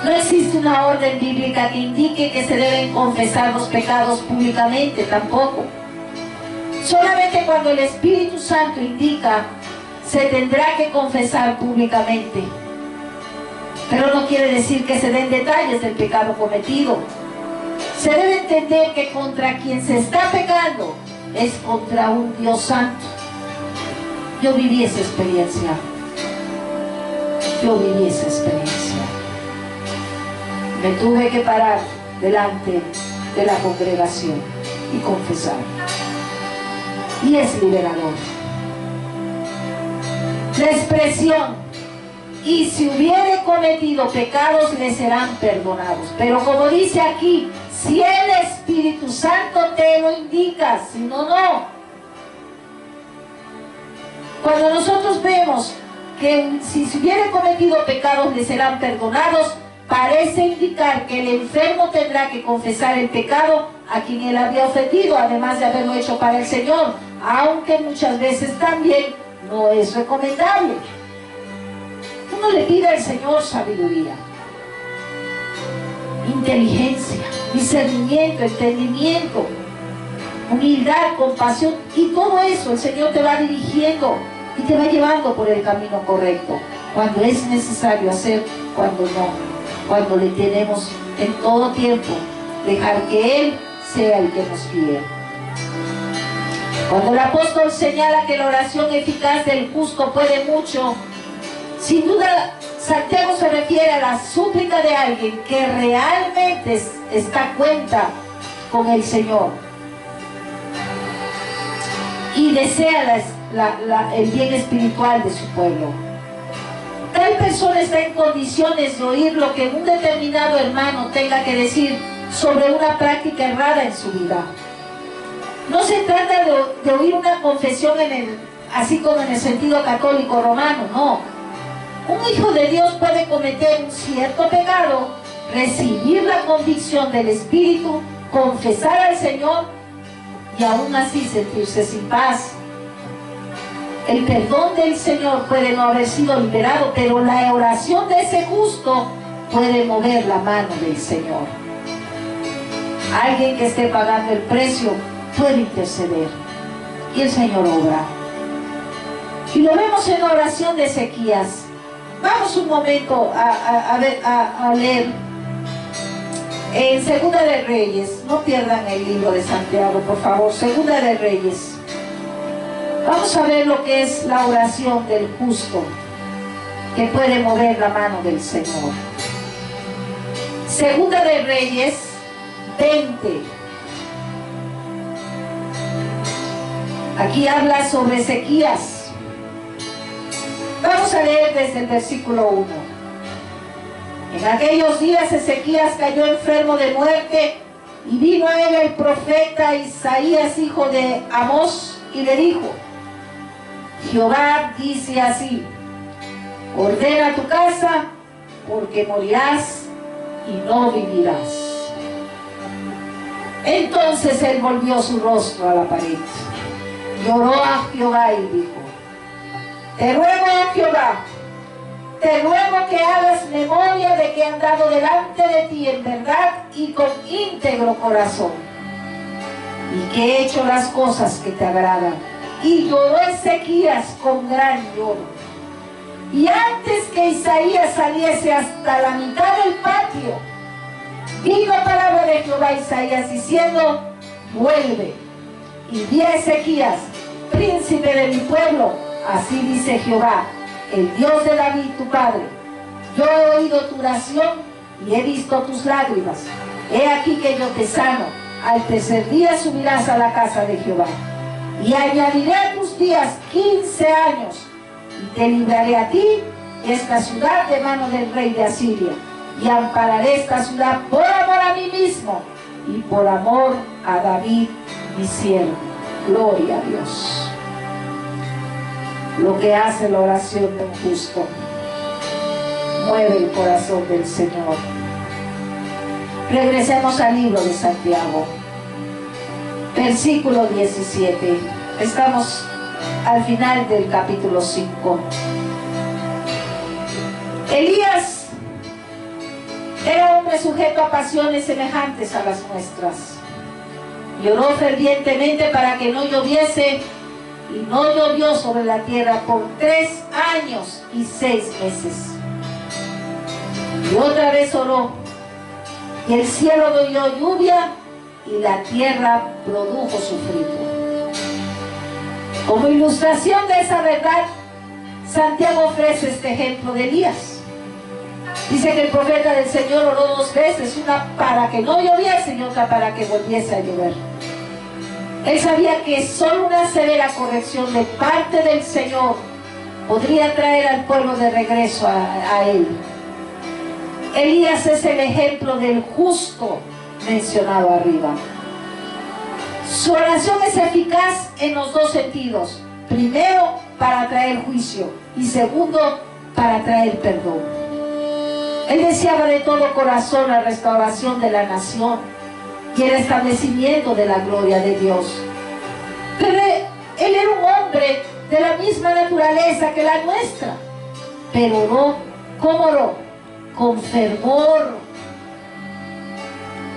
A: No existe una orden bíblica que indique que se deben confesar los pecados públicamente, tampoco. Solamente cuando el Espíritu Santo indica, se tendrá que confesar públicamente. Pero no quiere decir que se den detalles del pecado cometido. Se debe entender que contra quien se está pecando es contra un Dios santo. Yo viví esa experiencia. Me tuve que parar delante de la congregación y confesar. Y es liberador. La expresión, y si hubiere cometido pecados le serán perdonados. Pero como dice aquí, si el Espíritu Santo te lo indica, si no, no. Cuando nosotros vemos que si se hubiere cometido pecados le serán perdonados, parece indicar que el enfermo tendrá que confesar el pecado a quien él había ofendido, además de haberlo hecho para el Señor, aunque muchas veces también no es recomendable. Uno le pide al Señor sabiduría, inteligencia, discernimiento, entendimiento, humildad, compasión, y todo eso el Señor te va dirigiendo y te va llevando por el camino correcto, cuando es necesario hacer, cuando no, cuando le tenemos en todo tiempo dejar que Él sea el que nos guíe. Cuando el apóstol señala que la oración eficaz del justo puede mucho, sin duda Santiago se refiere a la súplica de alguien que realmente está cuenta con el Señor y desea el bien espiritual de su pueblo. Tal persona está en condiciones de oír lo que un determinado hermano tenga que decir sobre una práctica errada en su vida. No se trata de oír una confesión así como en el sentido católico romano, no. Un hijo de Dios puede cometer un cierto pecado, recibir la convicción del Espíritu, confesar al Señor y aún así sentirse sin paz. El perdón del Señor puede no haber sido liberado, pero la oración de ese justo puede mover la mano del Señor. Alguien que esté pagando el precio puede interceder y el Señor obra. Y lo vemos en la oración de Ezequías. Vamos un momento a leer en Segunda de Reyes. No pierdan el libro de Santiago, por favor. Segunda de Reyes. Vamos a ver lo que es la oración del justo, que puede mover la mano del Señor. Segunda de Reyes 20. Aquí habla sobre Ezequías. Vamos a leer desde el versículo 1. En aquellos días Ezequías cayó enfermo de muerte, y vino a él el profeta Isaías, hijo de Amós, y le dijo: Jehová dice así: ordena tu casa, porque morirás y no vivirás. Entonces él volvió su rostro a la pared, lloró a Jehová y dijo: te ruego, oh Jehová, te ruego que hagas memoria de que he andado delante de ti en verdad y con íntegro corazón, y que he hecho las cosas que te agradan. Y lloró Ezequías con gran lloro. Y antes que Isaías saliese hasta la mitad del patio, vino palabra de Jehová a Isaías diciendo: vuelve y di a Ezequías, príncipe de mi pueblo, así dice Jehová, el Dios de David tu padre: yo he oído tu oración y he visto tus lágrimas. He aquí que yo te sano. Al tercer día subirás a la casa de Jehová, y añadiré a tus días 15 años, y te libraré a ti y esta ciudad de mano del rey de Asiria, y ampararé esta ciudad por amor a mí mismo y por amor a David, mi siervo. Gloria a Dios. Lo que hace la oración de un justo mueve el corazón del Señor. Regresemos al libro de Santiago, versículo 17. Estamos al final del capítulo 5. Elías era hombre sujeto a pasiones semejantes a las nuestras. Lloró fervientemente para que no lloviese, y no llovió sobre la tierra por 3 años y 6 meses. Y otra vez oró, y el cielo dio lluvia, y la tierra produjo su fruto. Como ilustración de esa verdad, Santiago ofrece este ejemplo de Elías. Dice que el profeta del Señor oró 2 veces, una para que no lloviese y otra para que volviese a llover. Él sabía que solo una severa corrección de parte del Señor podría traer al pueblo de regreso a él. Elías es el ejemplo del justo mencionado arriba. Su oración es eficaz en los 2 sentidos. Primero, para traer juicio, y segundo, para traer perdón. Él deseaba de todo corazón la restauración de la nación y el establecimiento de la gloria de Dios. Pero él era un hombre de la misma naturaleza que la nuestra. Pero oró, ¿cómo oró? Con fervor.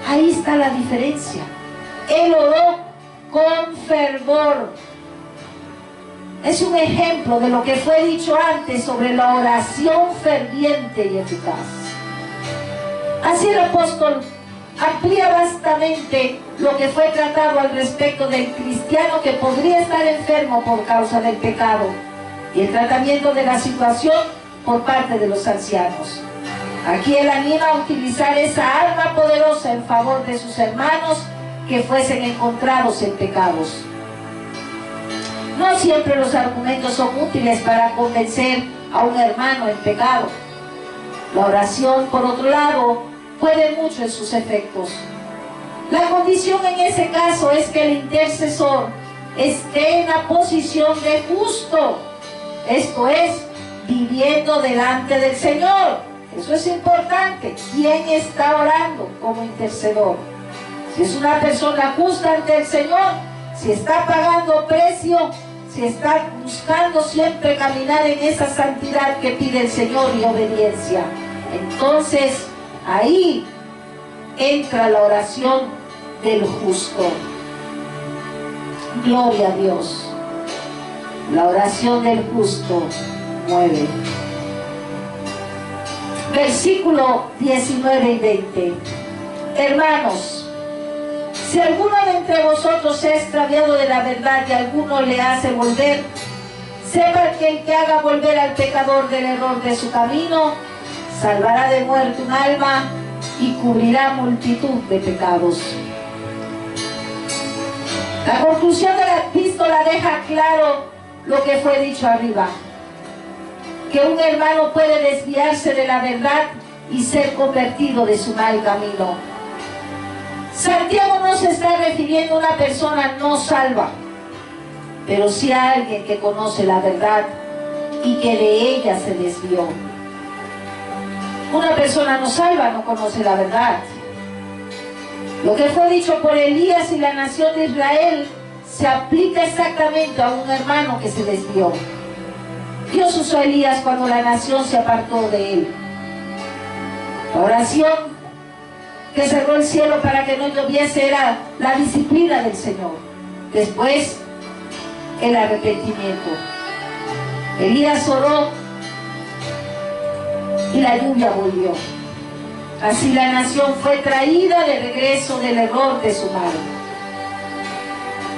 A: Ahí está la diferencia. Él oró con fervor. Es un ejemplo de lo que fue dicho antes sobre la oración ferviente y eficaz. Así el apóstol amplía vastamente lo que fue tratado al respecto del cristiano que podría estar enfermo por causa del pecado y el tratamiento de la situación por parte de los ancianos. Aquí él anima a utilizar esa arma poderosa en favor de sus hermanos que fuesen encontrados en pecados. No siempre los argumentos son útiles para convencer a un hermano en pecado. La oración, por otro lado, puede mucho en sus efectos. La condición en ese caso es que el intercesor esté en la posición de justo, esto es, viviendo delante del Señor. Eso es importante. ¿Quién está orando como intercedor? Si es una persona justa ante el Señor, si está pagando precio, si está buscando siempre caminar en esa santidad que pide el Señor y obediencia, entonces ahí entra la oración del justo. Gloria a Dios. La oración del justo mueve. Versículo 19 y 20. Hermanos, si alguno de entre vosotros se ha extraviado de la verdad y alguno le hace volver, sepa que el que haga volver al pecador del error de su camino, salvará de muerte un alma y cubrirá multitud de pecados. La conclusión de la epístola deja claro lo que fue dicho arriba, que un hermano puede desviarse de la verdad y ser convertido de su mal camino. Santiago no se está refiriendo a una persona no salva, pero sí a alguien que conoce la verdad y que de ella se desvió. Una persona no salva no conoce la verdad. Lo que fue dicho por Elías y la nación de Israel se aplica exactamente a un hermano que se desvió. Dios usó a Elías cuando la nación se apartó de él. La oración que cerró el cielo para que no lloviese era la disciplina del Señor. Después, el arrepentimiento. Elías oró y la lluvia volvió. Así la nación fue traída de regreso del error de su mano.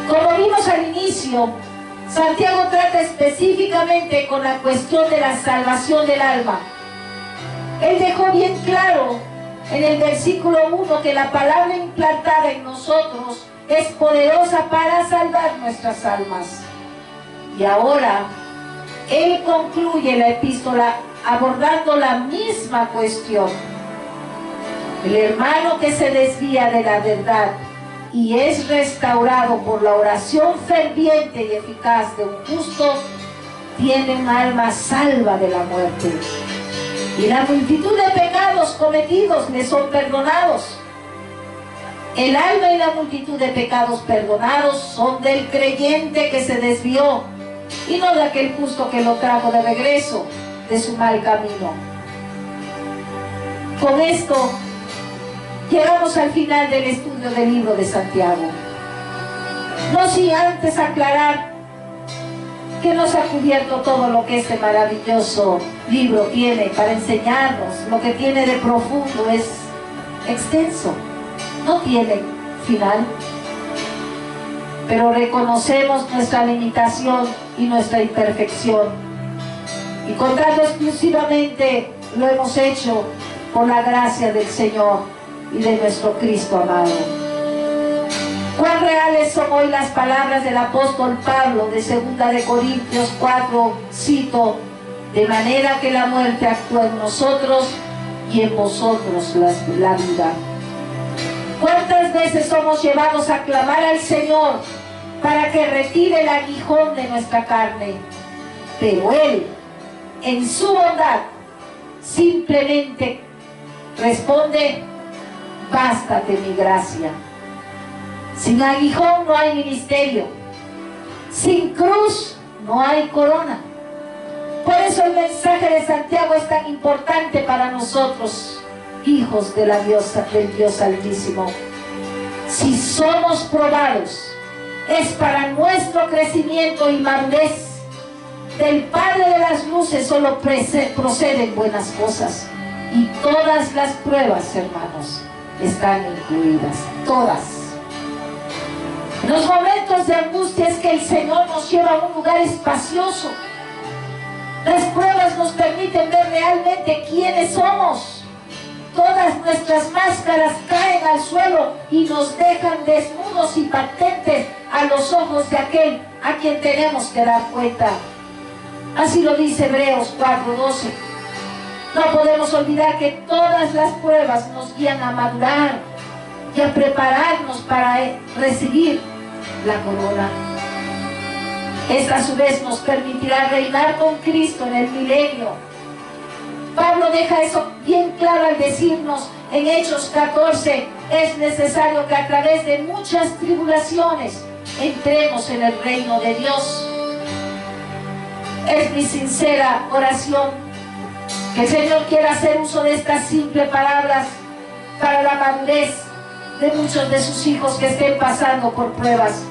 A: Como vimos al inicio, Santiago trata específicamente con la cuestión de la salvación del alma. Él dejó bien claro en el versículo 1 que la palabra implantada en nosotros es poderosa para salvar nuestras almas. Y ahora, él concluye la epístola abordando la misma cuestión, El hermano que se desvía de la verdad y es restaurado por la oración ferviente y eficaz de un justo, tiene un alma salva de la muerte. Y la multitud de pecados cometidos le son perdonados. El alma y la multitud de pecados perdonados son del creyente que se desvió y no de aquel justo que lo trajo de regreso de su mal camino. Con esto llegamos al final del estudio del libro de Santiago. No sin antes aclarar que nos ha cubierto todo lo que este maravilloso libro tiene para enseñarnos. Lo que tiene de profundo es extenso, no tiene final. Pero reconocemos nuestra limitación y nuestra imperfección. Y contando exclusivamente lo hemos hecho por la gracia del Señor y de nuestro Cristo amado. Cuán reales son hoy las palabras del apóstol Pablo de 2 de Corintios 4, cito: de manera que la muerte actúa en nosotros y en vosotros la vida. ¿Cuántas veces somos llevados a clamar al Señor para que retire el aguijón de nuestra carne? Pero Él, en su bondad, simplemente responde: bástate mi gracia. Sin aguijón no hay ministerio, sin cruz no hay corona. Por eso el mensaje de Santiago es tan importante para nosotros, hijos de del Dios Altísimo. Si somos probados, es para nuestro crecimiento y madurez. Del Padre de las luces solo proceden buenas cosas. Y todas las pruebas, hermanos, están incluidas. Todas. Los momentos de angustia es que el Señor nos lleva a un lugar espacioso. Las pruebas nos permiten ver realmente quiénes somos. Todas nuestras máscaras caen al suelo y nos dejan desnudos y patentes a los ojos de aquel a quien tenemos que dar cuenta. Así lo dice Hebreos 4:12. No podemos olvidar que todas las pruebas nos guían a madurar y a prepararnos para recibir la corona. Esta a su vez nos permitirá reinar con Cristo en el milenio. Pablo deja eso bien claro al decirnos en Hechos 14: es necesario que a través de muchas tribulaciones entremos en el reino de Dios. Es mi sincera oración que el Señor quiera hacer uso de estas simples palabras para la madurez de muchos de sus hijos que estén pasando por pruebas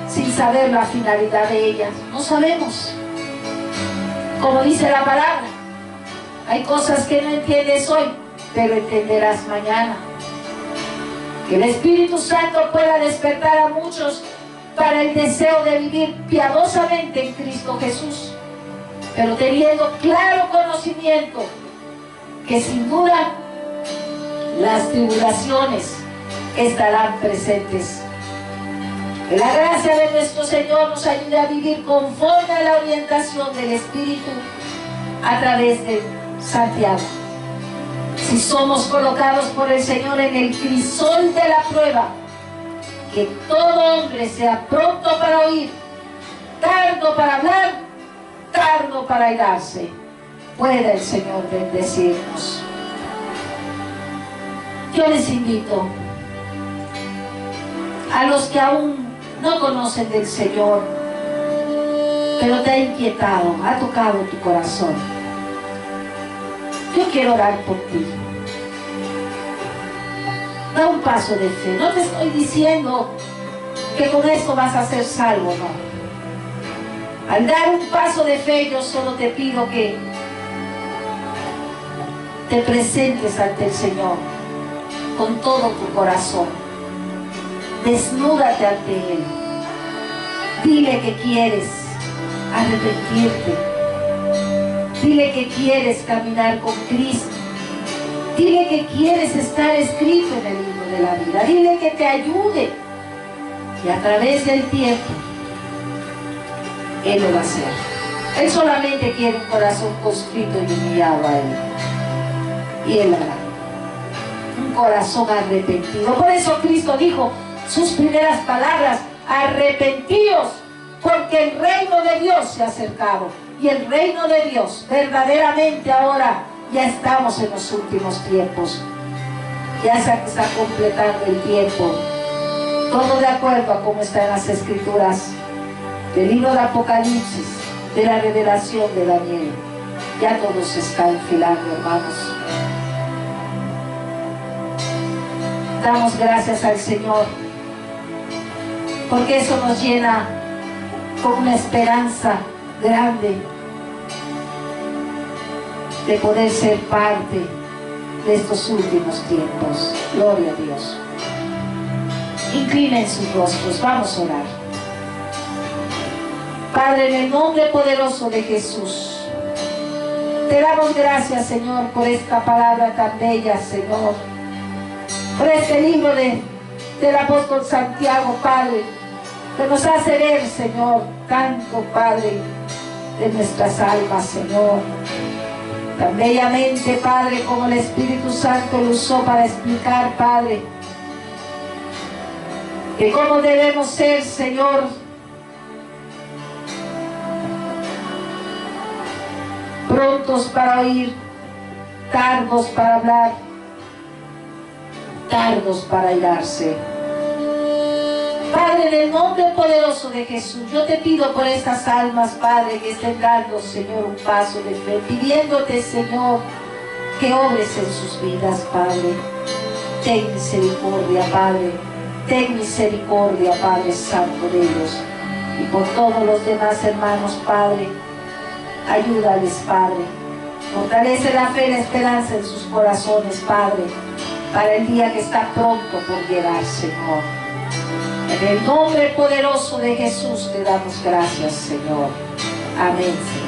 A: sin saber la finalidad de ellas. No sabemos. Como dice la palabra, hay cosas que no entiendes hoy, pero entenderás mañana. Que el Espíritu Santo pueda despertar a muchos para el deseo de vivir piadosamente en Cristo Jesús, pero teniendo claro conocimiento que sin duda las tribulaciones estarán presentes. Que la gracia de nuestro Señor nos ayude a vivir conforme a la orientación del Espíritu a través de Santiago. Si somos colocados por el Señor en el crisol de la prueba, que todo hombre sea pronto para oír, tardo para hablar, tardo para airarse. Pueda el Señor bendecirnos. Yo les invito a los que aún no conocen del Señor, pero te ha inquietado, ha tocado tu corazón. Yo quiero orar por ti. Da un paso de fe. No te estoy diciendo que con esto vas a ser salvo, no. Al dar un paso de fe, yo solo te pido que te presentes ante el Señor con todo tu corazón. Desnúdate ante Él. Dile que quieres arrepentirte. Dile que quieres caminar con Cristo. Dile que quieres estar escrito en el libro de la vida. Dile que te ayude. Y a través del tiempo, Él lo va a hacer. Él solamente quiere un corazón constrito y humillado a Él. Y Él hará. un corazón arrepentido. Por eso Cristo dijo sus primeras palabras: arrepentíos, porque el reino de Dios se ha acercado. Y el reino de Dios, verdaderamente ahora, ya estamos en los últimos tiempos. Ya se está completando el tiempo. Todo de acuerdo a cómo está en las Escrituras, del libro de Apocalipsis, de la revelación de Daniel. Ya todo se está enfilando, hermanos. Damos gracias al Señor, porque eso nos llena con una esperanza grande de poder ser parte de estos últimos tiempos. Gloria a Dios. Inclinen sus rostros, vamos a orar. Padre, en el nombre poderoso de Jesús, te damos gracias, Señor, por esta palabra tan bella, Señor, por este libro del apóstol Santiago, Padre, que nos hace ver, Señor, tanto, Padre, de nuestras almas, Señor. Tan bellamente, Padre, como el Espíritu Santo lo usó para explicar, Padre, que cómo debemos ser, Señor, prontos para oír, tardos para hablar, tardos para airarse. Padre, en el nombre poderoso de Jesús, yo te pido por estas almas, Padre, que estén dando, Señor, un paso de fe, pidiéndote, Señor, que obres en sus vidas, Padre. Ten misericordia, Padre. Ten misericordia, Padre Santo de ellos. Y por todos los demás hermanos, Padre, ayúdales, Padre. Fortalece la fe y la esperanza en sus corazones, Padre, para el día que está pronto por llegar, Señor. En el nombre poderoso de Jesús te damos gracias, Señor. Amén, Señor.